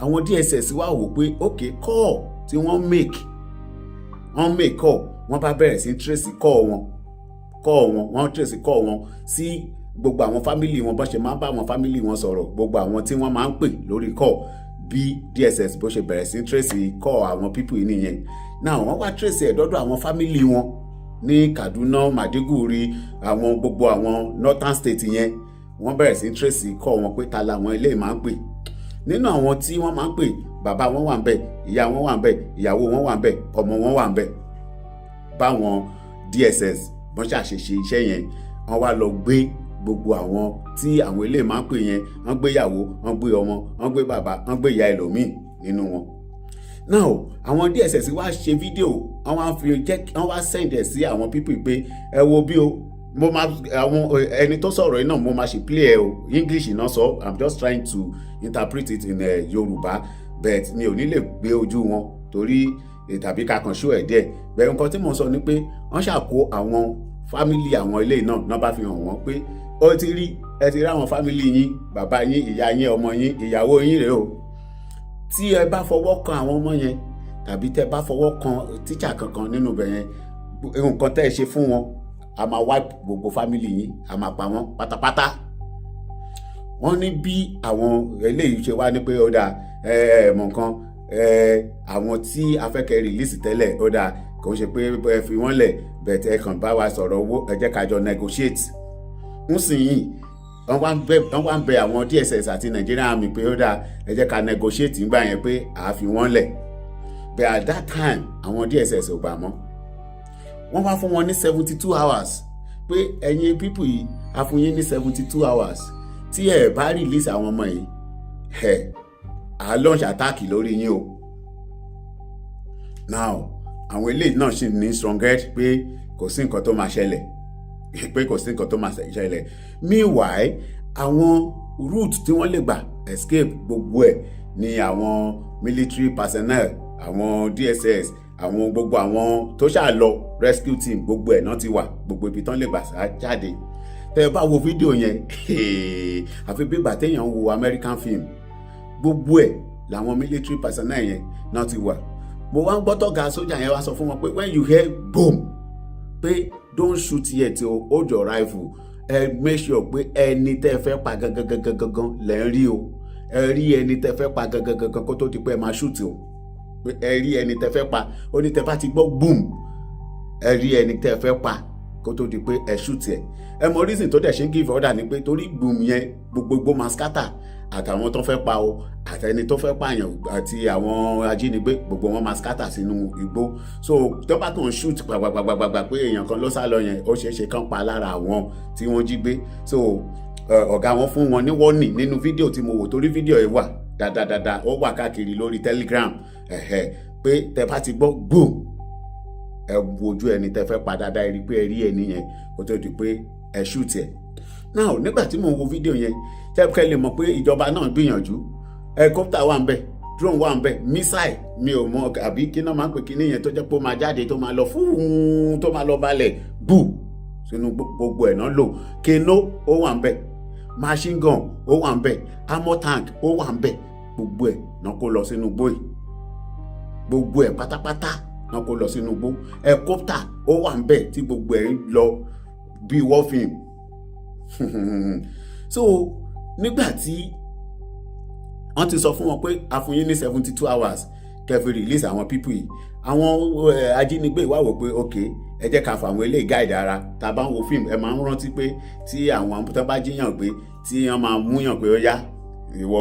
[SPEAKER 3] Àwọn DSS wá wò pé ok call tí wọ́n make call wọ́n bá bẹ̀rẹ̀ sí trace call wọn trace call wọn sí gbogbo àwọn family wọn bó ṣe máa ń bá àwọn family wọn sọ̀rọ̀, gbogbo àwọn tí wọ́n máa ń pè lórí call bí DSS bó ṣe bẹ̀rẹ̀ sí trace call àwọn people yìí nìyẹn. Now wọ́n wá trace ẹ̀ dọ́dọ̀ àwọn family wọn ní Kaduna, Maiduguri, àwọn gbogbo àwọn northern state yẹn wọ́n bẹ̀rẹ̀ sí trace call wọn pé ta làwọn eléyìí máa ń pè. Nínú àwọn tí wọ́n máa ń pè bàbá wọn wà ń bẹ̀, ìyá wọn wà ń bẹ̀, ìyàwó wọn wà ń bẹ̀, ọmọ wọn wà ń bẹ̀. Báwọn DSS bọ́n ṣàṣeṣe iṣẹ́ yẹn wọ́n wá lọ gbé gbogbo àwọn tí àwọn eléyìí máa ń pè yẹn, wọ́n gbé ìyàwó, wọ́n gbé ọmọ, wọ́n gbé bàbá, wọ́n gbé ìyá ẹlòmíì nínú wọn. Now àwọn DSS wá ṣe fídíò, wọ́n wá send ẹ̀ sí àwọn people pé ẹ wo bí o, mo máa àwọn ẹni tó sọ̀rọ̀ yìí náà mo máa ṣe play ẹ o, English náà sọ, I'm just trying to interpret it in Yorùbá, but mi ò ní lè gbé ojú wọn torí tàbí ká kàn show ẹ̀ díẹ̀. Bẹ́ẹ̀ nǹkan tí mo sọ ni pé wọ́n ṣàkó àwọn fámìlì àwọn ilé náà bá fi hàn wọ́n pé ó ti rí, ẹ ti rí àwọn fámìlì yín, bàbá yín, ìyá yín, ọmọ yín, ìyàwó yín rèé o. Tí ẹ bá fọwọ́ kan àwọn ọmọ yẹn tàbí tẹ bá fọwọ́ kan tíṣà kankan nínú ibẹ̀ yẹn, nǹkan tẹ́ ẹ ṣe fún wọn a máa wipe gbogbo fámìlì yín, a máa pa wọ́n pátápátá. Wọ́n ní bí àwọn eléyìí ṣe wá ní pé ó dáa mọ̀ nǹkan àwọn tí afẹ́kẹ́ release tẹ́lẹ̀ ó dáa, kò ṣe pé ẹ fi wọ́n lẹ̀ bẹ̀tẹ̀ ẹ kàn bá wa sọ̀rọ̀ owó, ẹ jẹ́ ká jọ negotiate. ń sìn yìí wọ́n wá ń bẹ àwọn DSS àti Nigerian Army pé ó dáa, ẹ jẹ́ ká negotiate nígbà yẹn pé àá fi wọ́n lẹ̀. But at that time àwọn DSS ò gbà mọ́. Wọ́n wá fún wọn ní 72 hours pé ẹ̀yin people yìí a fún yín ní 72 hours tí ẹ bá release àwọn ọmọ yìí à launch attack lórí yín o. Now àwọn eléyìí náà sì ní strong head pé kò sí nǹkan tó máa ṣẹlẹ̀, pé kò sí nǹkan tó máa ṣẹlẹ̀. Meanwhile àwọn route tí wọ́n lè gbà escape gbogbo ẹ̀ ni àwọn military personnel, àwọn DSS, àwọn gbogbo àwọn tó ṣáà lọ rescue team, gbogbo ẹ̀ náà ti wà, gbogbo ibi tán lè gbà jáde. Tẹ́ ẹ bá wo fídíò yẹn àfi bí ìgbà téèyàn ń wo American film, gbogbo ẹ̀ làwọn military personnel yẹn náà ti wà. Mo wá ń gbọ́ tọ́ga sójà yẹn wá sọ fún wọn pé when you hear boom pé don't shoot yet o, hold your rifle, make sure pé ẹni tẹ́ fẹ́ pa gangan lẹ́ ń rí o, ẹ rí ẹni tẹ́ fẹ́ pa gangan kó tó di pé ẹ máa shoot o, pé ẹ rí ẹni tẹ́ fẹ́ pa, ó ní tẹ́ bá ti gbọ́ boom ẹ rí ẹni tẹ́ fẹ́ pa kó tó di pé ẹ shoot ẹ. Ẹ mọ reason tó dẹ̀ ṣe ń give order ni pé torí boom yẹn gbogbo máa scatter, àtàwọn tó fẹ́ pa o àtẹni tó fẹ́ pààyàn àti àwọn ajínigbé gbogbo wọn máa scatter sínú igbó. So tó bá kàn shoot gbàgbàgbàgbà pé èèyàn kan ló sá lọ yẹn, ó ṣeé ṣe kán pa lára àwọn tí wọ́n jí gbé. So ọ̀gá wọn fún wọn ní warning nínú fídíò tí mo wò, torí fídíò yẹn wà dáadáa, ó wà káàkiri lórí Telegram pé tẹ bá ti gbọ́ boom ẹ wojú ẹni tẹ fẹ́ pa dáadáa, ẹ rí pé ẹ rí ẹni yẹn kó tó di pé ẹ shoot ẹ. Now nígbà tí mo wo fídíò yẹn tẹ́kẹ́ lè mọ̀ pé ìjọba náà gbìyànjú, helicopter wà ń bẹ̀, drone wà ń bẹ̀, missile mi ò mọ àbí kí náà máa ń pè kí níyẹn tó jẹ́ pé ó máa jáde tó máa lọ fún tó máa lọ balẹ̀ bù sínú gbogbo ẹ̀ náà lò. Keno ó wà ń bẹ̀, machine gun ó wà ń bẹ̀, armor tank ó wà ń bẹ̀, gbogbo ẹ̀ náà kó lọ sínú igbó yìí, gbogbo ẹ̀ pátápátá náà kó lọ sínú igbó. Helicopter ó wà ń bẹ̀ tí gbogbo ẹ̀ ń lọ bí war film. So nígbà tí wọ́n ti sọ fún wọn pé a fún yín ní 72 hours kẹfì release àwọn people yìí, àwọn ajínigbé wá wò pé ok ẹ jẹ́ ká fà àwọn eléyìí guide ara. Tá a bá ń wo fíìmù ẹ máa ń rántí pé tí àwọn tó bá jíyàn gbé tí wọ́n máa múyàn pé ó yá ìwọ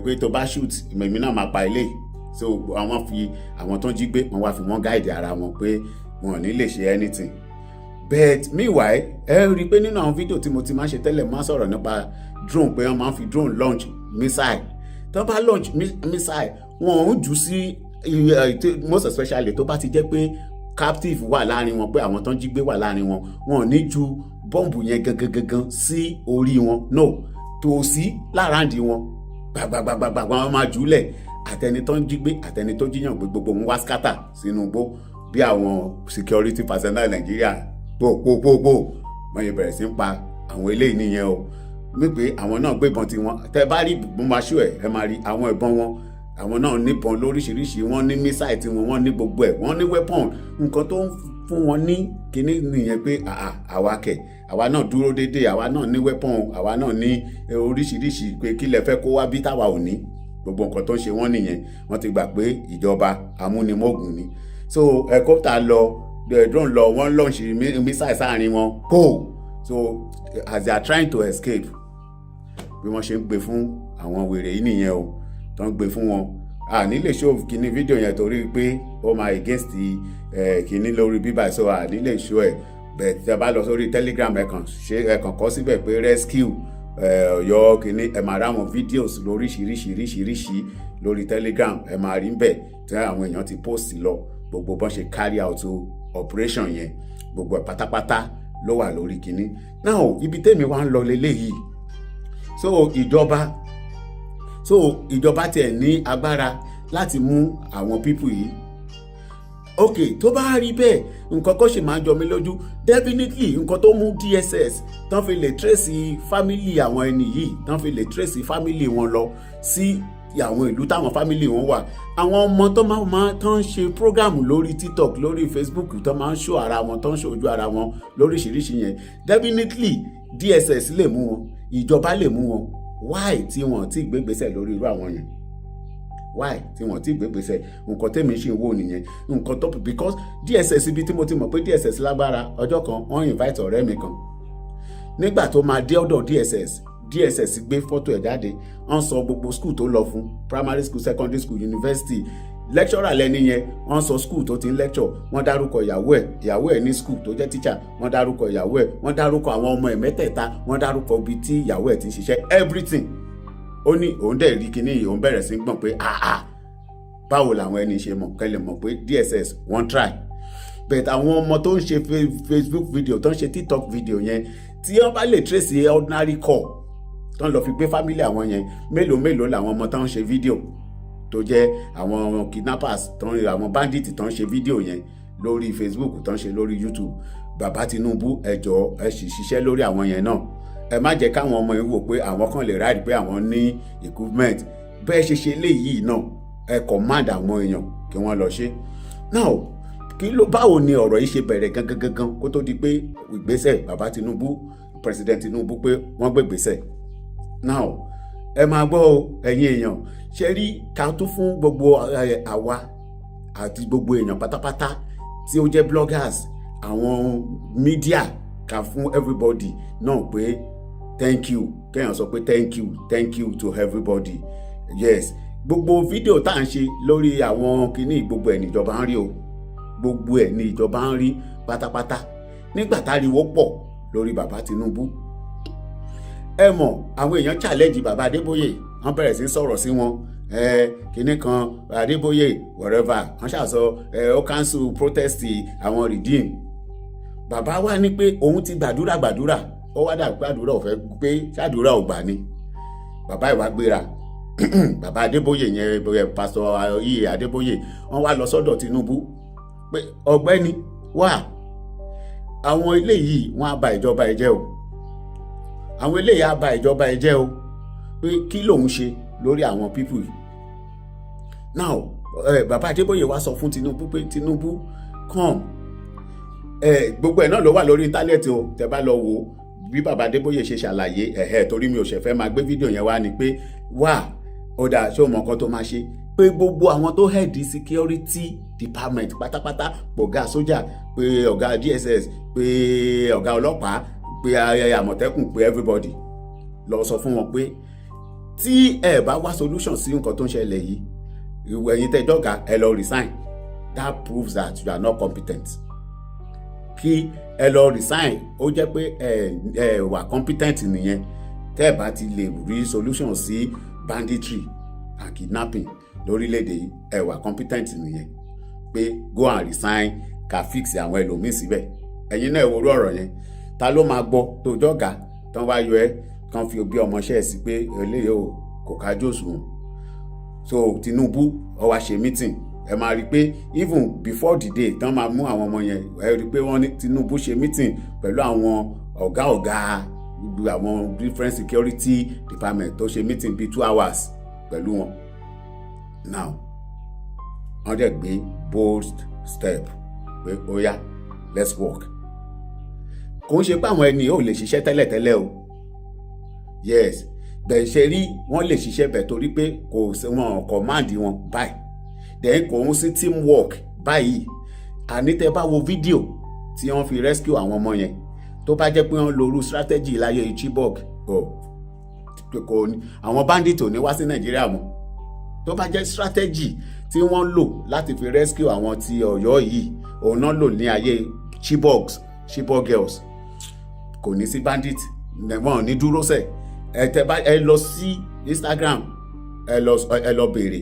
[SPEAKER 3] pé tó bá shoot èmi náà máa pa eléyìí. So àwọn fi àwọn tó ń jí gbé wọ́n wá fi wọ́n guide ara wọn pé wọn ò ní lè ṣe anything. But meanwhile ẹ rí i pé nínú àwọn fídíò tí mo ti máa ń ṣe tẹ́lẹ̀ máa sọ̀rọ̀ nípa drone, pé wọ́n máa ń fi drone launch missile. Tó bá launch missile wọn ò jù sí most especially tó bá ti jẹ́ pé captive wà láàrin wọn, pé àwọn tó ń jí gbé wà láàrin wọn, wọn ò ní ju bọ́ǹbù yẹn gangan sí orí wọn, no, tòsí láràndì wọn gbàgbàgbàgbà wọn máa jùlẹ̀. Àtẹni tó ń jí gbé àtẹni tó jíyàn gbé gbogbo wọn wá scatter sínú igbó bí àwọn security personnel Nàìjíríà pòpòpòpò wọ́n yẹ bẹ̀rẹ̀ sí ń pa àwọn eléyìí nìyẹn o. Wípé àwọn náà gbébọn tiwọn, tẹ bá rí ìbọn máa ṣó ẹ máa rí àwọn ìbọn wọn, àwọn náà níbọn lóríṣiríṣi, wọ́n ní mísáì tiwọn, wọ́n ní gbogbo ẹ̀, wọ́n ní weapon. Nǹkan tó ń fún wọn ní kinní nìyẹn pé àwa náà dúró déédéé, àwa náà ní weapon, àwa náà ní oríṣiríṣi, pé kí lẹ fẹ́ kó wá bí táwa ò ní. Gbogbo nǹkan tó ń ṣe wọ́n nìyẹn, wọ́n ti gbà pé ìjọba amúnimógún ni. So helicopter lọ, drone lọ, wọ́n launch missile sáàrin wọn kó. So as they are trying to escape, bí wọ́n ṣe ń gbé fún àwọn wèrè yìí nìyẹn o, tó ń gbé fún wọn. Ní lè show kíní fídíò yẹn torí pé ó máa against kíní lórí bíbá, so ní lè show ẹ̀, bẹ́ẹ̀ tí a bá lọ sórí Telegram ẹ kàn kọ síbẹ̀ pé rescue Ọ̀yọ́ kìíní ẹ máa ráwọn videos lóríṣiríṣi lórí Telegram ẹ máa rí bẹ́ẹ̀ tí àwọn èèyàn ti post lọ gbogbo bọ́n ṣe carry out operation yẹn gbogbo ẹ̀ pátápátá ló wà lórí kìíní. Now ibi tèmi wá ń lọ leléyìí so ìjọba tiẹ̀ ní agbára láti mú àwọn people yìí ok tó bá rí bẹ́ẹ̀ nǹkan kan ṣì máa ń jọ mí lójú definitely nǹkan tó mú DSS tán fi lè trace family àwọn ẹni yìí tán fi lè trace family wọn lọ sí àwọn ìlú táwọn family wọn wà àwọn ọmọ tó máa tán ṣe program lórí TikTok lórí Facebook tó máa ń show ara wọn tó ń show ojú ara wọn lóríṣiríṣi yẹn definitely DSS lè mú wọn ìjọba lè mú wọn why tí wọn ti gbégbèsè lórí irú àwọn yẹn why tí wọn ti gbégbèsè nǹkan tèmi ṣì ń wò nìyẹn nǹkan tó because DSS ibi tí mo ti mọ̀ pé DSS lágbára ọjọ́ kan wọ́n invite ọ̀rẹ́ mi kan nígbà tó máa dé ọ̀dọ̀ DSS gbé fọ́tò ẹ̀ jáde wọ́n sọ gbogbo school tó lọ fún primary school secondary school university lecturer lẹ́ni yẹn wọ́n sọ school tó ti ń lecture wọ́n dárúkọ ìyàwó ẹ̀ ní school tó jẹ́ teacher wọ́n dárúkọ ìyàwó ẹ̀ wọ́n dárúkọ àwọn ọmọ ẹ̀ mẹ́tẹ̀ẹ̀ta wọ́n dárúkọ ibi tí ìyàwó ẹ̀ ti ń ṣiṣẹ́ everything ó ní òun dẹ̀ rí kíní òun bẹ̀rẹ̀ sí gbọ̀n pé báwo làwọn ẹni ṣe mọ̀ kẹ́lẹ̀ mọ̀ pé DSS wọ́n try but àwọn ọmọ tó ń ṣe Facebook video tó ń ṣe TikTok video yẹn tí wọ́n bá lè trace ordinary call tó ń lọ fi gbé family àwọn yẹn mélòó làwọn ọmọ tó ń ṣe video tó jẹ́ àwọn kidnappers àwọn bandits tó ń ṣe video yẹn lórí Facebook tó ń ṣe lórí YouTube bàbá Tinubu ẹ jọ̀ọ́ ẹ sì ṣiṣẹ́ lórí àwọn yẹn náà ẹ má jẹ́ káwọn ọmọ yìí wò pé àwọn kan lè ráàdì pé àwọn ní equipment bẹ́ẹ̀ ṣe léyìí náà ẹ command àwọn èèyàn kí wọ́n lọ ṣe. Now báwo ni ọ̀rọ̀ yìí ṣe bẹ̀rẹ̀ gangan kó tó di pé ìgbésẹ̀ bàbá Tinubu President Tinubu pé wọ́n gbé ìgbésẹ̀. Now ẹ máa gbọ́ ẹ̀yin èèyàn ṣe rí ká tó fún gbogbo àwa àti gbogbo èèyàn pátápátá tí ó jẹ́ bloggers àwọn media ká fún everybody náà pé thank you kéèyàn sọ pé thank you to everybody yes gbogbo fídíò tá à ń ṣe lórí àwọn kinní gbogbo ẹ̀ níjọba ń rí o gbogbo ẹ̀ ní ìjọba ń rí pátápátá nígbà táriwo pọ̀ lórí bàbá Tinubu ẹ mọ̀ àwọn èèyàn challenge bàbá Adébóyè wọ́n bẹ̀rẹ̀ sí sọ̀rọ̀ sí wọn kinní kan Adébóyè wherever wọ́n ṣàṣọ ó cancel protest àwọn redeem bàbá wa ní pé òun ti gbàdúrà ó wá dà gbàdúrà ò fẹ́ pé ṣàdúrà ò gbà ni bàbá ìwà gbéra bàbá Adébóyè yẹn pásítọ̀ Iye Adébóyè wọ́n wá lọ sọ́dọ̀ Tinubu pé ọ̀gbẹ́ni wà àwọn eléyìí wọ́n á ba ìjọba ẹ̀ jẹ́ o àwọn eléyìí á ba ìjọba ẹ̀ jẹ́ o pé kí lòun ṣe lórí àwọn pípù yìí. Now bàbá Adébóyè wá sọ fún Tinubu pé Tinubu come gbogbo ẹ̀ náà ló wà lórí íńtánẹ́ẹ̀tì o tẹ́ bá lọ wò bí bàbá Adébóyè ṣe ṣàlàyé torí mi ò ṣẹ̀fẹ́ máa gbé fídíò yẹn wá ni pé wà ó dà ṣé o mọ̀ nǹkan tó máa ṣe pé gbogbo àwọn tó head security department pátápátá ọ̀gá sójà pé ọ̀gá DSS pé ọ̀gá ọlọ́pàá pé àmọ̀tẹ́kùn pé everybody lọ sọ fún wọn pé tí ẹ bá wá solution sí nǹkan tó ń ṣẹlẹ̀ yìí ìwé ẹ̀yin tẹ́jọ́gà ẹ lọ resign that proves that you are not competent kí ẹ lọ resign ó jẹ́ pé ẹ wà competent nìyẹn tẹ́ ẹ bá ti lè rí solution sí banditry and kidnapping lórílẹ̀‐èdè yìí ẹ wà competent nìyẹn pé go and resign ká fix àwọn ẹlòmíì síbẹ̀ ẹ̀yin náà ìwòrú ọ̀rọ̀ yẹn ta ló máa gbọ́ tó jọ́gà tán wá yọ ẹ́ kàn fi bí ọmọọṣẹ́ ẹ̀ sí pé eléyìí ò kò kájú òṣùwọ̀n so Tinubu ó wá ṣe meeting ẹ máa rí i pé even before the day tán máa mú àwọn ọmọ yẹn ẹ rí i pé wọ́n ní Tinubu ṣe meeting pẹ̀lú àwọn ọ̀gá àwọn different security department tó ṣe meeting bíi 2 hours pẹ̀lú wọn. Now wọ́n dẹ̀ gbé bold step pé ó yá let's work. Kò ń ṣe pé àwọn ẹni ò lè ṣiṣẹ́ tẹ́lẹ̀tẹ́lẹ̀ o yes bẹ́ẹ̀ ṣe rí wọ́n lè ṣiṣẹ́ bẹ́ẹ̀ torí pé kò sí wọn command wọn báyìí then kò ń sí teamwork báyìí àní tẹ́ bá wo fídíò tí wọ́n fi rescue àwọn ọmọ yẹn tó bá jẹ́ pé wọ́n lo irú strategy láyé Chibok àwọn bandit ò ní wá sí Nàìjíríà mọ́ tó bá jẹ́ strategy tí wọ́n lò láti fi rescue àwọn ti Ọ̀yọ́ yìí òun náà lò ní ayé Chibok Chibok girls kò ní sí bandit wọn ò ní dúró sẹ̀ ẹ lọ sí Instagram ẹ lọ béèrè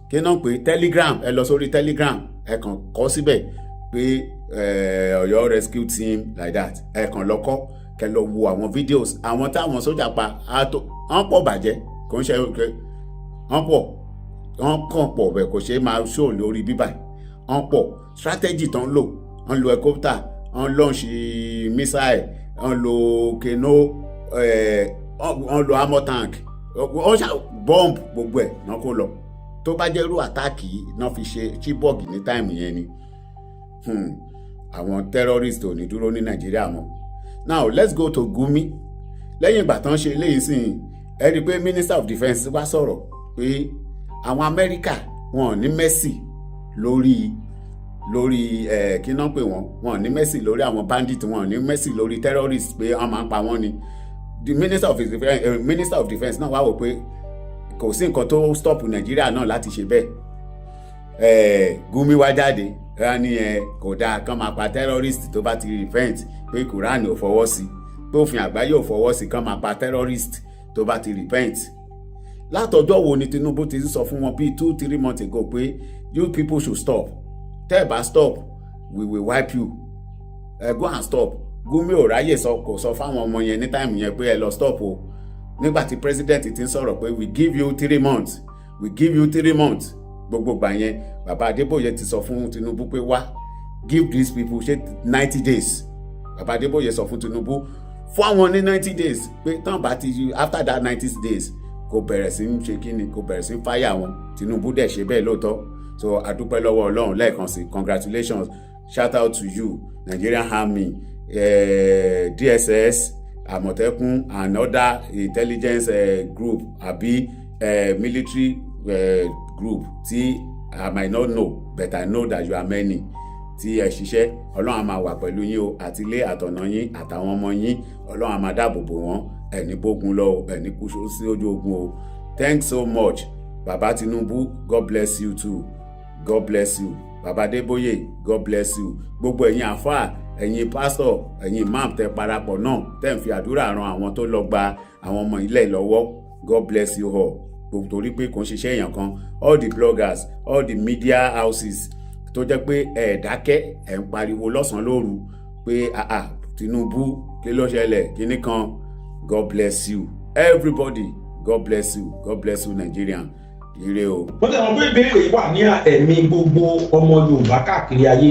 [SPEAKER 3] kí náà pé Telegram ẹ lọ sórí Telegram ẹ kàn kọ síbẹ̀ pé Ọ̀yọ́ rescue team like that ẹ kàn lọ kọ kẹ lọ wo àwọn videos àwọn táwọn sójà pa wọ́n pọ̀ bàjẹ́ kò ń ṣe wọ́n kàn pọ̀ bẹ́ẹ̀ kò ṣe máa show lórí bíbà wọ́n pọ̀ strategy tó ń lò wọ́n lo helicopter wọ́n launch missile wọ́n lo keno wọ́n lo armor tank wọ́n ṣá bomb gbogbo ẹ̀ náà kó lọ tó bá jẹ́ irú àtáàkì náà fi ṣe Chibok ní táìmù yẹn ni àwọn terrorist ò ní dúró ní Nàìjíríà mọ́. Now let's go to Gumi. Lẹ́yìn ìgbà tán ṣe eléyìí sìn ẹ rí i pé Minister of Defence wá sọ̀rọ̀ pé àwọn Amẹ́ríkà wọn ò ní mẹ́sì lórí kí náà pè wọn ò ní mẹ́sì lórí àwọn bandit wọn ò ní mẹ́sì lórí terrorist pé wọ́n máa ń pa wọ́n ni. The Minister of Defence náà wá wò pé kò sí nǹkan tó stop Nàìjíríà náà láti ṣe bẹ́ẹ̀. Gumi wá jáde rá ní kò dáa kán máa pa terrorist tó bá ti repent pé Quran ò fọwọ́ sí pé òfin àgbáyé ò fọwọ́ sí kán máa pa terrorist tó bá ti repent. Látọjọ́ wo ni Tinubu ti sọ fún wọn bíi 2-3 months ago pé you people should stop tẹ́ ẹ bá stop we will wipe you go and stop. Gumi ò ráyè kò sọ fáwọn ọmọ yẹn ní táìmù yẹn pé ẹ lọ stop o nígbà tí president ti ń sọ̀rọ̀ pé we give you 3 months we give you 3 months gbogbo gbà yẹn bàbá Adébóyè ti sọ fún Tinubu pé wá give these people ṣe 90 days bàbá Adébóyè sọ fún Tinubu fún àwọn ní 90 days pé tán bá ti after that 90 days kò bẹ̀rẹ̀ sí ń ṣe kíni kò bẹ̀rẹ̀ sí ń fáyà wọn Tinubu dẹ̀ ṣe bẹ́ẹ̀ lóòótọ́ so adúpẹ́ lọ́wọ́ Ọlọ́run lẹ́ẹ̀kan sí congratulations shout out to you Nigerian Army DSS Àmọ̀tẹ́kùn and other intelligence group àbí military group tí I might not know but I know that you are many tí ẹ ṣiṣẹ́ Ọlọ́run á máa wà pẹ̀lú yín o àtilé àtọ̀nà yín àtàwọn ọmọ yín Ọlọ́run á máa dáàbò bò wọ́n ẹni bógun lọ ẹni kú sí ojú ogun o. Thanks so much Baba Tinubu, God bless you too, God bless you. Baba Adébóyè, God bless you. Gbogbo ẹ̀yin àfáà ẹ̀yin pastor ẹ̀yin imam tẹ parapọ̀ náà tẹ́ ń fi àdúrà ran àwọn tó lọ gba àwọn ọmọ ilẹ̀ lọ́wọ́ God bless you all. Torí pé kò ń ṣiṣẹ́ èèyàn kan all the bloggers all the media houses tó jẹ́ pé ẹ̀ dákẹ́ ẹ̀ ń pariwo lọ́sàn-án lóru pé Tinubu kí ló ṣẹlẹ̀ kíní kan God bless you everybody God bless you God bless you Nigerian ire o.
[SPEAKER 6] wọ́n tẹ̀ wọ́n pé ìbéèrè wà ní ẹ̀mí gbogbo ọmọ Yorùbá káàkiri ayé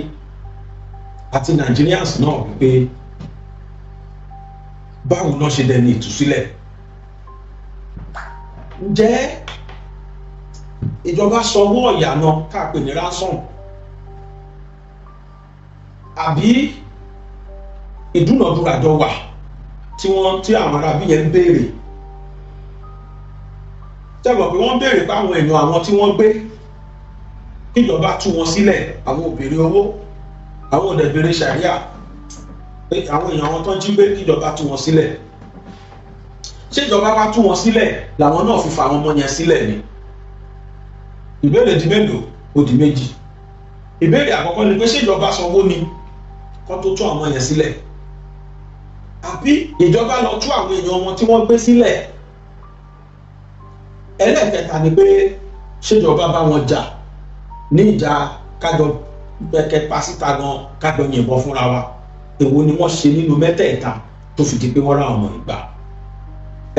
[SPEAKER 6] àti Nigerians náà wípé báwo náà ṣe dẹni ìtúsílẹ̀. Ǹjẹ́ ìjọba sanwó ọ̀yànà káàpẹ̀ ní ransom àbí ìdúnàdúrà jọ wà tí àwọn arábí yẹn ń béèrè tẹ́gbọ̀n pé wọ́n béèrè báwọn èèyàn àwọn tí wọ́n gbé kíjọba tú wọn sílẹ̀ àwọn òbèrè owó àwọn òdẹ̀bèrè ṣàríà pé àwọn èèyàn wọn tó jí gbé kíjọba tú wọn sílẹ̀ ṣé ìjọba wá tú wọn sílẹ̀ làwọn náà fi fa àwọn ọmọ yẹn sílẹ̀ ni. Ìbéèrè di mélòó ó di méjì. Ìbéèrè àkọ́kọ́ ni pé ṣé ìjọba sanwó ni kó tó tú àwọn yẹn sílẹ̀ àbí ìjọba lọ tú àwọn èèyàn wọn tí wọ́n gbé sílẹ̀. Ẹlẹ́ẹ̀kẹta ni pé ṣé ìjọba bá wọn jà ní ìjà kájọ bẹ̀kẹ́ pásítà gan kájọ yìnbọn fúnra wa èwo ni wọ́n ṣe nínú mẹ́tẹ̀ẹ̀ta tó fi di pé wọ́n rá ọmọ ìgbà.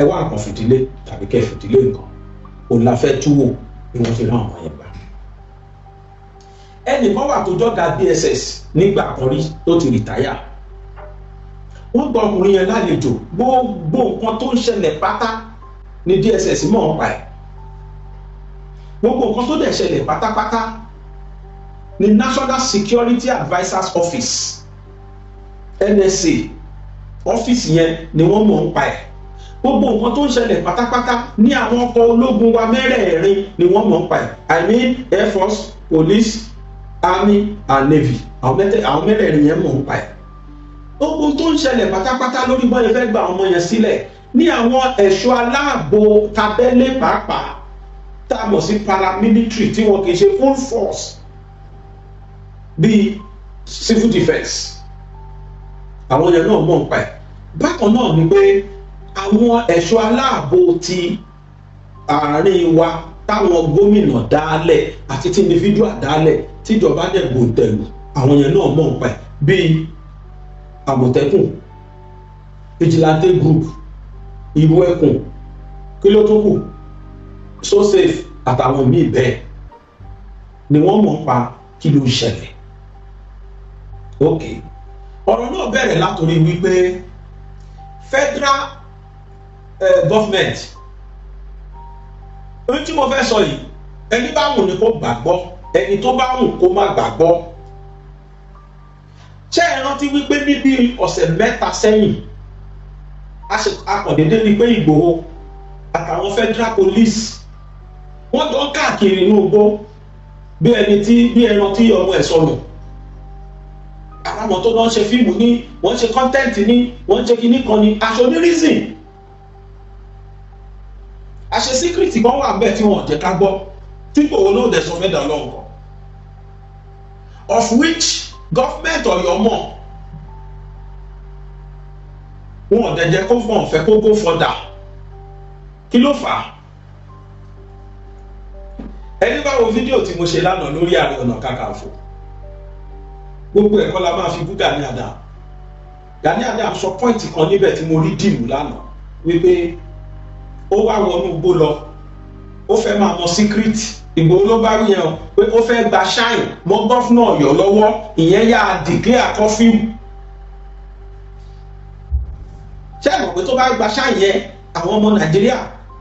[SPEAKER 6] Ẹ wá nǹkan fìdílé tàbí kẹ́ fìdílé nǹkan òun la fẹ́ túwò bí wọ́n ti rán ọmọ yẹn gbà. Ẹnìkan wà tó jọ́gà DSS nígbà kan rí tó ti rìtáyà. Wọ́n gba ọkùnrin yẹn lálejò gbogbo nǹkan tó ń ṣẹlẹ̀ pátá ní DSS mọ̀ ọ́n pa ẹ̀. Gbogbo nǹkan tó dẹ̀ ṣẹlẹ̀ pátápátá ní National Security Advisers Office NSA ọ́fíìsì yẹn ni wọ́n mọ̀ ọ́n pa ẹ̀. Gbogbo nǹkan tó ń ṣẹlẹ̀ pátápátá ní àwọn ọkọ̀ ológun wa mẹ́rẹ̀ẹ̀rin ni wọ́n mọ̀ ń pa ẹ̀. I mean Air Force, Police, Army and Navy. Àwọn mẹ́rẹ̀ẹ̀rin yẹn mọ̀ ń pa ẹ̀. Gbogbo tó ń ṣẹlẹ̀ pátápátá lórí bọ́ọ̀lù fẹ́ gba ọmọ yẹn sílẹ̀ ní àwọn ẹ̀ṣọ́ aláàbò tabẹ́lé pàápàá tá a mọ̀ sí paramilitary tí wọn kì í ṣe full force bíi civil defence àwọn yẹn náà mọ̀ nípa ẹ̀. Bákan náà ni pé àwọn ẹ̀ṣọ́ aláàbò ti àárín wa táwọn gómìnà dálẹ̀ àti tí individual dálẹ̀ tíjọba dẹ̀ gbòǹtẹ̀lù àwọn yẹn náà mọ̀ nípa ẹ̀ bíi Àmọ̀tẹ́kùn, vigilante group, Ìrú Ẹkùn, kí ló tó kù, so safe àtàwọn míì bẹ́ẹ̀ ni wọ́n mọ̀ pa kí ló ń ṣẹlẹ̀. Ok, ọ̀rọ̀ náà bẹ̀rẹ̀ látòrí wípé federal government, ohun tí mo fẹ́ sọ yìí, ẹni bá wù ní kó gbàgbọ́, ẹni tó bá wù kó má gbàgbọ́. Ṣé ẹ rántí wípé níbi ọ̀sẹ̀ mẹ́ta sẹ́yìn akọ̀dédé ni pé Ìgbòho àtàwọn federal police wọ́n jọ ń káàkiri inú igbó bí ẹran tí ọmọ ẹ̀ sọnù. Àwọn tó lọ ń ṣe fíìmù ní wọ́n ń ṣe kọ́ńtẹ́ǹtì ní wọ́n ń ṣe kinní kan ní aṣọ ní reason. Àṣẹ síkírìtì kan wà bẹ́ẹ̀ tí wọ́n jẹ́ ká gbọ́ tí Ìgbòho náà dẹ̀ sọ fẹ́ dà lọ́wọ́ kan. Of which government Ọ̀yọ́ mọ̀ wọn ò dẹ̀ jẹ́ kó fọ́n fẹ́ kó go further. Kí ló fà á? Ẹni bá wo fídíò tí mo ṣe lánàá lórí Ààrẹ Ọ̀nà Kakanfò, gbogbo ẹ̀kọ́ la máa fi bú Gani Adams. Gani Adams sọ pọ́ìntì kan níbẹ̀ tí mo rí dìmú lánàá wípé ó wá wọnú igbó lọ, ó fẹ́ máa mọ síkírìtì. Ìgbòho ló bá rí yẹn pé ó fẹ́ gba ṣáìn mọ́ gọ́fúnà Ọ̀yọ́ lọ́wọ́, ìyẹn yà declare curfew. Ṣé ẹ mọ̀ pé tó bá gba ṣáìn yẹn àwọn ọmọ Nàìjíríà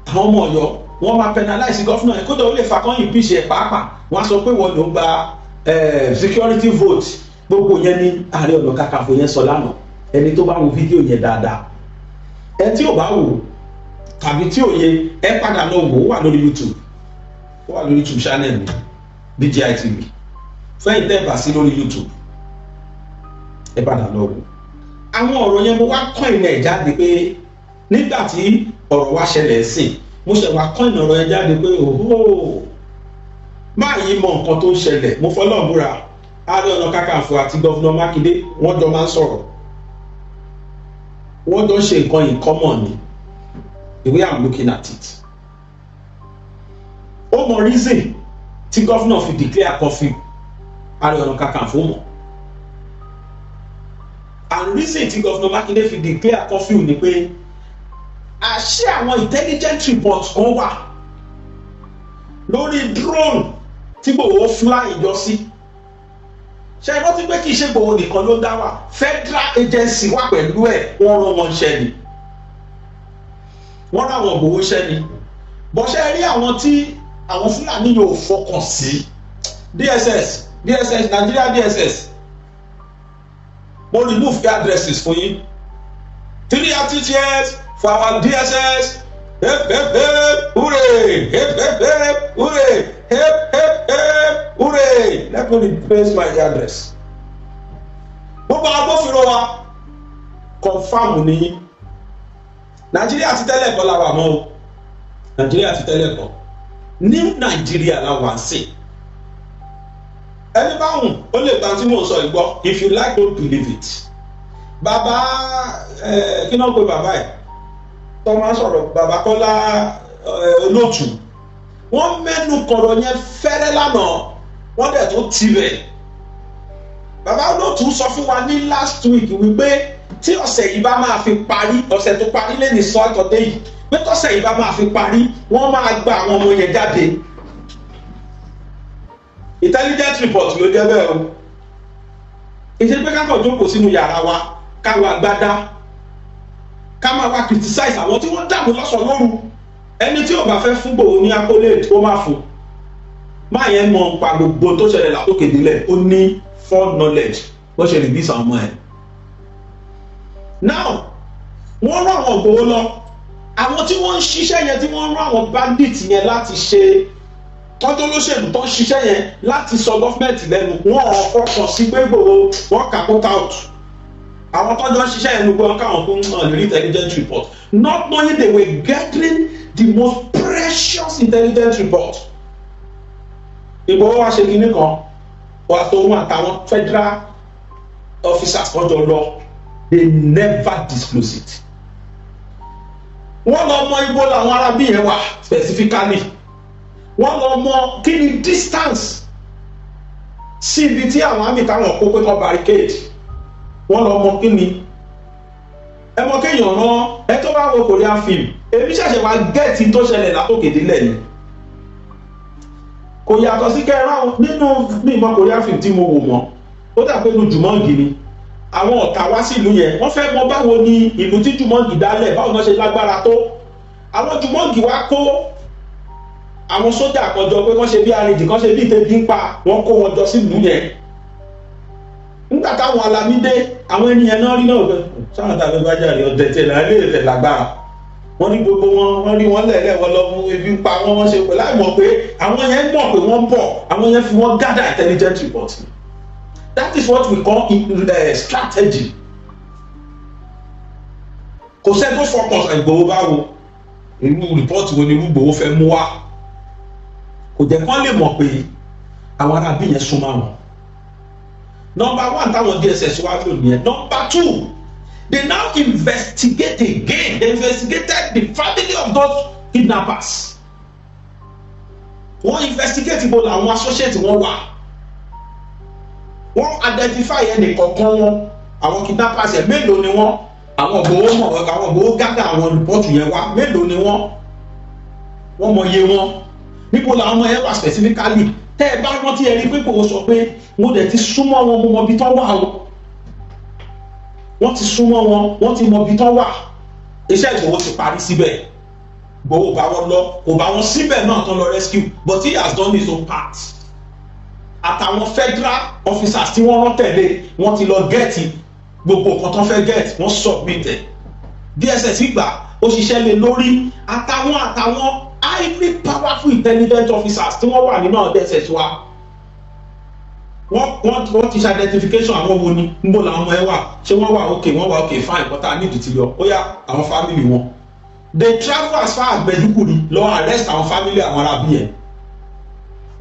[SPEAKER 6] àwọn ọmọ Ọ̀yọ́ wọ́n máa penalize gọ́fúnà yẹn, kódà ó lè fa kán impeach ẹ̀ pàápàá, wọ́n á sọ pé wọ́n ló ń gba security vote. Gbogbo yẹn ní Ààrẹ Ọ̀nà Kakanfò yẹn sọ lánàá. Ẹni tó bá wo fídíò yẹn dáadáa, ẹ tí ò bá wò tàbí tí ò yẹ ẹ padà lọ wò ó wà lórí YouTube, ó wà lórí YouTube channel mi BGI TV. Fẹ́yìn tẹ́ ẹ bá sí lórí YouTube ẹ padà lọ wò. Àwọn ọ̀rọ̀ yẹn mo wá kọ́ ìnà ẹ̀ jáde pé nígbà tí ọ̀rọ̀ wa ṣẹlẹ̀ sí mo ṣẹ̀ wá kọ́ ìnà ọ̀rọ̀ yẹn jáde pé òhó máa yí mọ nǹkan tó ń ṣẹlẹ̀. Mo fọlọ́ búra Ààrẹ Ọ̀nà Kakanfò àti Gọ́vnà Mákindé wọ́n jọ máa ń sọ̀rọ̀, wọ́n jọ ń ṣe nǹkan in common ni, the way I'm looking at it. Ó mọ reason tí gọ́vnà fi declare curfew, Ààrẹ Ọ̀nà Kakanfò mọ̀. And reason tí Gọ́vnà Mákindé fi declare curfew ni pé àṣé àwọn intelligent reports kan wà lórí drone tí Ìgbòho fly ìjọ sí. Ṣé ẹ rántí pé kì í ṣe Ìgbòho nìkan ló dá wà, federal agency wà pẹ̀lú ẹ̀, wọ́n rán wọn ṣẹ́ ni, wọ́n rán àwọn Ìgbòho ṣẹ́ ni. Bọ́ṣẹ́ rí àwọn tí àwọn Fúlàní yóò fọkàn sí, DSS Nigeria DSS, mo remove addresses for yín. 3 years for our DSS. Hip hip hip hooray! Hip hip hip hooray! Hip hip hip hooray! Let me replace my address. Gbogbo agbófinró wa confam ní Nàìjíríà ti tẹ́lẹ̀ kọ́ la wà mọ́ o. Nàìjíríà ti tẹ́lẹ̀ kọ́. Ní Nàìjíríà la wà sí. Ẹni báwùn ó lè gbà tí mò ń sọ ìgbọ́. If you like, don't believe it. Bàbá kí náà pé bàbá ẹ̀ tó máa sọ̀rọ̀ bàbá Kọ́lá Olóòtú. Wọ́n mẹ́nu kọ̀rọ̀ yẹn fẹ́rẹ́ lánàá, wọ́n dẹ̀ tó tirẹ̀. Bàbá Olóòtú sọ fún wa ní last week wípé tí ọ̀sẹ̀ yìí bá máa fi parí, ọ̀sẹ̀ tó parí lé ní Saturday yìí, pé tọ́sẹ̀ yìí bá máa fi parí, wọ́n máa gba àwọn ọmọ yẹn jáde. Intelligence report ló jẹ́ bẹ́ẹ̀ o. Ìṣe pé kákan jókòó sínú yàrá wa, káwa agbádá, ká máa wá criticize àwọn tí wọ́n dààmú lọ́sàn-án lóru. Ẹni tí ò bá fẹ́ fún Ìgbòho ní accolade ó máa fún. Máa yẹn mọ nípa gbogbo tó ṣẹlẹ̀ látòkè délẹ̀, ó ní full knowledge bó ṣe release àwọn ọmọ ẹ̀. Now, wọ́n rán àwọn Ìgbòho lọ. Àwọn tí wọ́n ń ṣiṣẹ́ yẹn, tí wọ́n rán àwọn bandits yẹn láti ṣe tọ́jú olóṣèlú tó ń ṣiṣẹ́ yẹn láti sọ gọ́fìmẹ̀ntì lẹ́nu, wọ́n ọkọ̀ sí pé Ìgbòho wọ́n kà put out. Àwọn tọ́jú ń ṣiṣẹ́ yẹn gbogbo káwọn tó ń hàn lórí intelligence report, not knowing they were gathering the most precious intelligence report. Ìgbòho wá ṣe kinní kan, wà tó wọn àtàwọn federal officers kan jọ lọ they never disclose it. wọ́n lọ mọ ibo làwọn arábí yẹn wà specifically, wọ́n lọ mọ kí ni distance sí ibi tí àwọn àmì táwọn kó pé kọ́ barricade, wọ́n lọ mọ kí ni. ẹ mọ kéèyàn rán ẹ tó bá wo Korean film, èmi ṣẹ̀ṣẹ̀ wá gẹ́ẹ̀tì tó ṣẹlẹ̀ látòkè délẹ̀ ni, kò yàtọ̀ sí kẹrán nínú mímọ Korean film tí mo wò mọ́, ó dà pé nu Jumongi ni àwọn ọ̀tá wá sí ìlú yẹn, wọ́n fẹ́ mọ báwo ni ìlú tí Jumongi dálẹ̀ báwo náà ṣe lágbára tó. àwọn Jumongi wá kó àwọn sójà àkànjọ pé wọ́n ṣe bí arìnrìn kan ṣe bí ìtẹ́bí ń pa, wọ́n kó wọn jọ sí ìlú yẹn. nígbà táwọn Alamide àwọn ènìyàn náà rí náà pé sáwọn tàbí bájà rí ọdẹ tẹ láàrin ìfẹ́ lágbára, wọ́n ní gbogbo wọ́n rí wọn lẹ́lẹ́ wọn lọ mú ebi ń pa wọ́n ṣe pé láì mọ̀ pé àwọn yẹn mọ̀ pé wọ́n bọ̀, àwọn yẹn fi wọ́n gather intelligence report. That is what we call strategy. Kò sẹ́ tó fọkàn Ìgbòho báwo irú report wo ni irú Ìgbòho fẹ́ mú wá, kò jẹ́ kán lè mọ̀ pé àwọn arábí yẹn súnmọ́ wọn. Number one táwọn DSS wá lò nìyẹn. Number two, they now investigate again. They investigated the family of those kidnappers. Wọ́n investigate ibo làwọn associate wọn wà. Wọ́n identify ẹnì kọ̀ọ̀kan wọn, àwọn kidnappers yẹn mélòó ni wọ́n, àwọn Ìgbòho mọ̀, àwọn Ìgbòho gádà àwọn report yẹn wá mélòó ni wọ́n mọ iye wọn, níbo làwọn ọmọ yẹn wà specifically. Tẹ́ ẹ bá rántí ẹ rí pé Ìgbòho sọ pé mo dẹ̀ ti súnmọ́ wọn, mo mọ ibi tán wà wọn. Wọ́n ti súnmọ́ wọn, wọ́n ti mọ ibi tán wà. Iṣẹ́ Ìgbòho ti parí síbẹ̀. Ìgbòho bá wọn lọ, kò bá wọn síbẹ̀ náà tán lọ rescue, but he has done his own part. Àtàwọn federal officers tí wọ́n rán tẹ̀lé, wọ́n ti lọ gẹ́ẹ̀tì gbogbo nǹkan tán fẹ́ gẹ́ẹ̀tì, wọ́n submit ẹ̀. DSS gbà ó ṣiṣẹ́ lé lórí àtàwọn highly powerful intelligent officers tí wọ́n wà nínú àwọn DSS wa. Wọ́n ti ṣe identification àwọn wo ni, níbo làwọn ọmọ ẹ wà, ṣé wọ́n wà okay fine, but I need to tell you, ó yá àwọn family wọn. They travel as far as Maiduguri lọ arrest àwọn family àwọn arábí yẹn.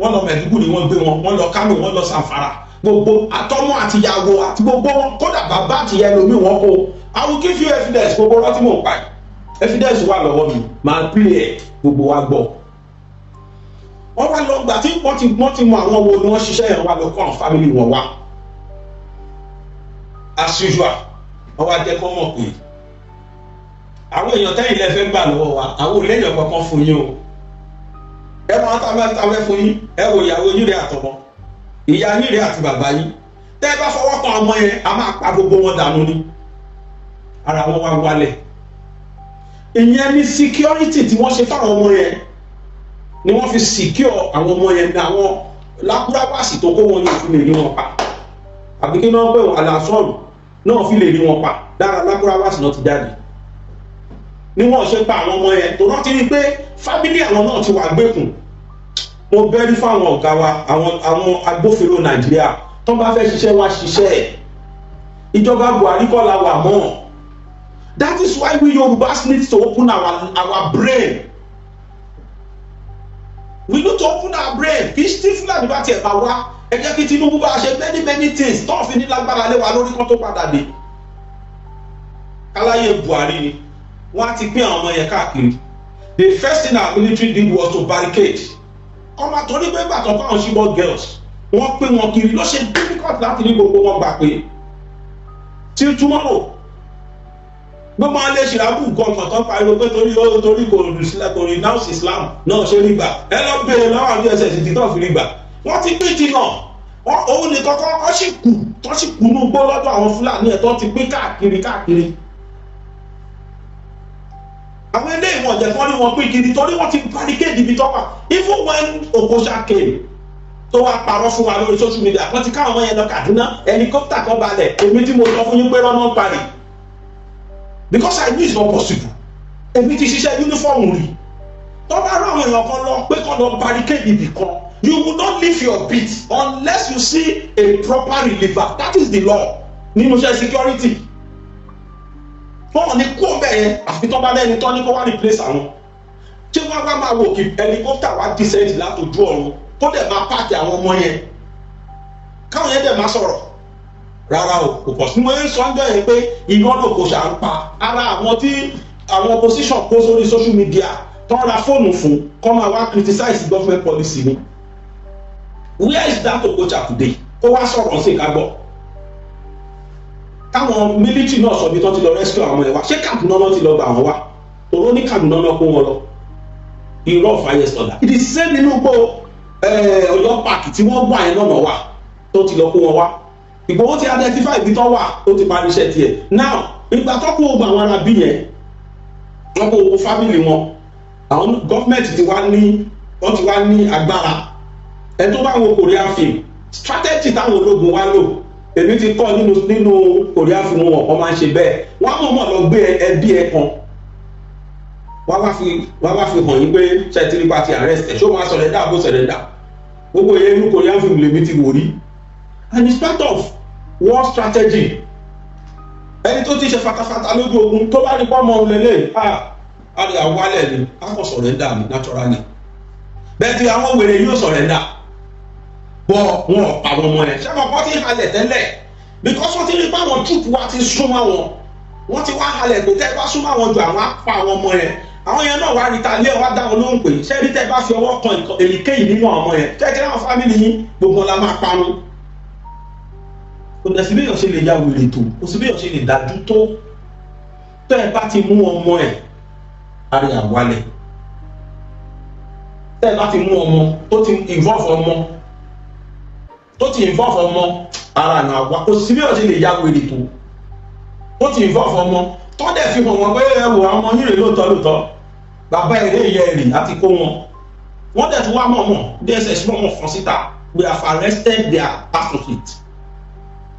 [SPEAKER 6] Wọ́n lọ Maiduguri wọ́n gbé wọn, wọ́n lọ Kano wọ́n lọ Zamfara, gbogbo àtọmọ àtìyàwó àti gbogbo wọn, kódà bàbá àtìyá ẹlòmíì wọn kó. I will give you evidence, gbogbo ọ̀rọ̀ tí mò ń pa evidence wà lọ́wọ́ mi, máa play ẹ̀ gbogbo wa gbọ́. Wọ́n wá lọ gbà tí wọ́n ti mọ àwọn wo ni wọ́n ṣiṣẹ́ yẹn, wá lọ kó àwọn family wọn wá. As usual, wọ́n wá jẹ́ kó mọ̀ pé àwọn èèyàn tẹ́yìn lẹ́fẹ́ gbà lọ́wọ́ wa, àwọn olóyìn kankan fún yín o. Ẹ máa tàbẹ́ fún yín, ẹ wo ìyàwó yín rẹ̀ àtọmọ, ìyá yín rẹ̀ àti bàbá yín. Tẹ́ ẹ bá fọwọ́ kan ọmọ yẹn, a máa pa gbogbo wọn dànù ni. Ara wọn wá wálẹ̀. Ìyẹn ni security tí wọ́n ṣe fáwọn ọmọ yẹn, ni wọ́n fi secure àwọn ọmọ yẹn ní àwọn lákúráwàsì tó kó wọn yẹn fi lè rí wọn pa. Àbí kí náà pé wọn àlàsọ́ọ̀rù náà fi lè rí wọn pa, dára lákúráwàsì náà ti jáde. Ní wọ́n ṣe pa àwọn ọmọ yẹn tó rántí ní pé fábílì àwọn náà ti wà gbẹ́kùn. Mo bẹ́rí fáwọn ọ̀gá wa, àwọn agbófinró Nàìjíríà tó bá fẹ́ ṣiṣẹ́ wá ṣiṣẹ́ ẹ̀. Ìjọba Buhari kọ́ la wà mọ́. That is why we Yorubas need to open our brain. We need to open our brain. Kì í ṣí Fúlàní bá tiẹ̀ bá wá, ẹ jẹ́ kí Tinubu bá ṣe many things tó fi ní lágbára lé wa lórí kan tó padà dé. Káláyé Buhari ni wọ́n á ti pín àwọn ọmọ yẹn káàkiri. The first thing our military did was to barricade. Ọmọ àtọ́rí pé bàtàn fáwọn Chibok girls wọ́n pín wọn kiri, ló ṣe difficult láti ní gbogbo wọn gbà pé till tomorrow gbogbo àwọn ilé ìṣìlábù nǹkan tó pariwo pé torí kò renounce Islam náà ṣe rí gbà. Ẹ lọ bèèrè lọ́wọ́ àwọn DSS tí tó fi rí gbà. Wọ́n ti pín ti náà, òun ní kọ́kọ́ tó sì kú ní gbó lọ́dọ̀ àwọn Fúlàní ẹ̀ tó ti pín káàkiri. Àwọn ilé ìwọ̀n jẹ́ kán ní wọn pín kiri torí wọ́n ti barricade ibi tó wà. Even when Okocha came tó wá parọ́ fún wa lórí social media, wọ́n ti ká àwọn yẹn lọ Kaduna, helicopter kan balẹ̀, èmi tí mo sọ fún yín pé lọ́nà ń parí. Because I knew it's not possible. Èmi ti ṣiṣẹ́ uniform rí. Tó bá rán àwọn èèyàn kan lọ pé kán lọ barricade ibì kan, you will not leave your beat unless you see a proper reliever. That is the law nínú iṣẹ́ security. Wọ́n ní kó bẹ́ẹ̀ yẹn àfi tó bá lẹ́ni tó ní kó wá replace àwọn. Ṣé wọ́n wá máa wò kí helicopter wá descend látòjú ọ̀run tó dẹ̀ máa pààkì àwọn ọmọ yẹn? Káwọn yẹn dẹ̀ máa sọ̀rọ̀. rárá o kò pọ̀ sí mo ń sọ ń jẹ́ yẹn pé irọ́ ló kò ṣà ń pa ara àwọn tí àwọn opposition kó sórí social media tó ń ra fóònù fún kọ́ máa wá criticize government policy ni where is that Okocha today kó wá sọ̀rọ̀ sí ká gbọ́ táwọn military náà sọ bí tó ti lọ rescue àwọn ẹ̀ wá ṣé Kaduna náà ti lọ gbà wọ́n wá tòró ní Kaduna náà kó wọn lọ irọ́ fàyè sọ̀dà ìdí sísẹ́ nínú gbó Ọ̀yọ́ park tí wọ́n gbà yẹn náà wà tó ti lọ kó wọn wá Ìgbòho ti identify ibi tó wà ó ti parí iṣẹ́ tiẹ̀ now ìgbà tó kó gbogbo àwọn ará bí yẹn wọ́n kó gbogbo family wọn àwọn gọ́ọ̀mẹ̀ntì ti wá ní agbára ẹ tó bá wo Korean film strategy táwọn ológun wá lò èmi ti kọ́ nínú Korean film wọn máa ń ṣe bẹ́ẹ̀ wọ́n mọ̀ lọ gbé ẹbí ẹ kan wọ́n wá fi hàn yín pé ṣètìlí party arrest ẹ̀ ṣó máa sọ̀rẹ́dà àbó sọ̀rẹ́dà gbogbo yẹn inú Korean film lèmi ti wò rí and it's part of war strategy ẹni tó ti ṣe fatafata lójú ogun tó bá rí pọ́nmọ́ òun lélẹ̀ a lè àwálẹ̀ ni a kò sọ̀rẹ́dà ni naturally bẹ́ẹ̀ tí àwọn wèrè yóò sọ̀rẹ́dà bọ́ wọn ọ̀pá àwọn ọmọ ẹ̀ ṣẹ́gun ọkọ ti halẹ̀ tẹ́lẹ̀ because wọ́n ti rí pé àwọn troop wa ti súnmọ́ wọn wọ́n ti wá halẹ̀ pé tẹ́ bá súnmọ́ àwọn ju àwọn apá àwọn ọmọ ẹ̀ àwọn yẹn náà wá rí ta lé wá dá wọn lóhùn pé ṣé rí tẹ́ bá fi ọwọ́ kan èyíkéyìí nínú àwọn ọmọ yẹn tẹ́ kí láwọn fámìlì yín gbogbo la máa parun kò dẹ̀ sí bí èèyàn ṣe lè ya wèrè tó kò sí bí èèyàn ṣe lè dájú tó tẹ́ ẹ bá ti mú ọmọ ẹ̀ àrí àwálẹ̀ tẹ́ ẹ bá ti mú ọmọ tó ti involve ọmọ ara àná àwa kò sí bí èèyàn ṣe lè ya wèrè tó ti involve ọmọ tó dẹ̀ fi hàn wọ́n pé ẹ wò àwọn ọmọ yín rè lóòótọ́ bàbá èrè ìyá èrè àti kó wọ́n dẹ̀ tún wá mọ̀mọ́ DSS mọ̀mọ́ fọ́n síta we have arrested their associate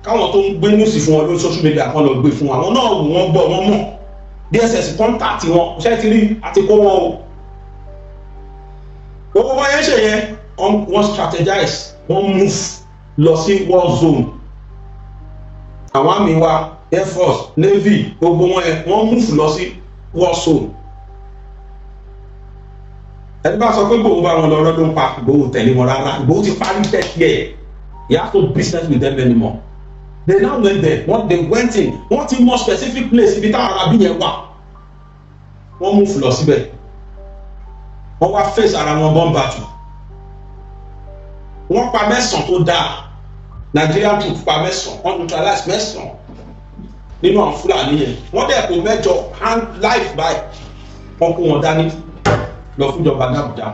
[SPEAKER 6] káwọn tó ń gbé níwùsì fún wọn lórí social media kan lọ gbé fún àwọn náà wò wọ́n gbọ́ wọ́n mọ̀ DSS contact wọn ṣé ti rí àti kó wọn o gbogbo wọn yẹn ṣe yẹn wọ́n strategize wọ́n move lọ sí war zone àwọn àmì wa Air Force Navy gbogbo wọn yẹn wọ́n move lọ sí war zone ẹni bá sọ pé Ìgbòho bá wọn lọ rọdún pa Ìgbòho tẹ̀lé wọn rárá Ìgbòho ti parí tẹ̀sí ẹ̀ you have no business with them anymore they now went there they went in wọ́n ti mọ specific place ibi táwọn arábí yẹn wà wọ́n move lọ síbẹ̀ wọ́n wá face ara wọn bomb battle wọ́n pa 9 tó dáa Nigerian troops pa 9 wọ́n neutralize 9 nínú àwọn Fúlàní yẹn wọ́n dẹ̀ kó 8 hand life by wọ́n kó wọn dání lọ fún ìjọba ní Àbújá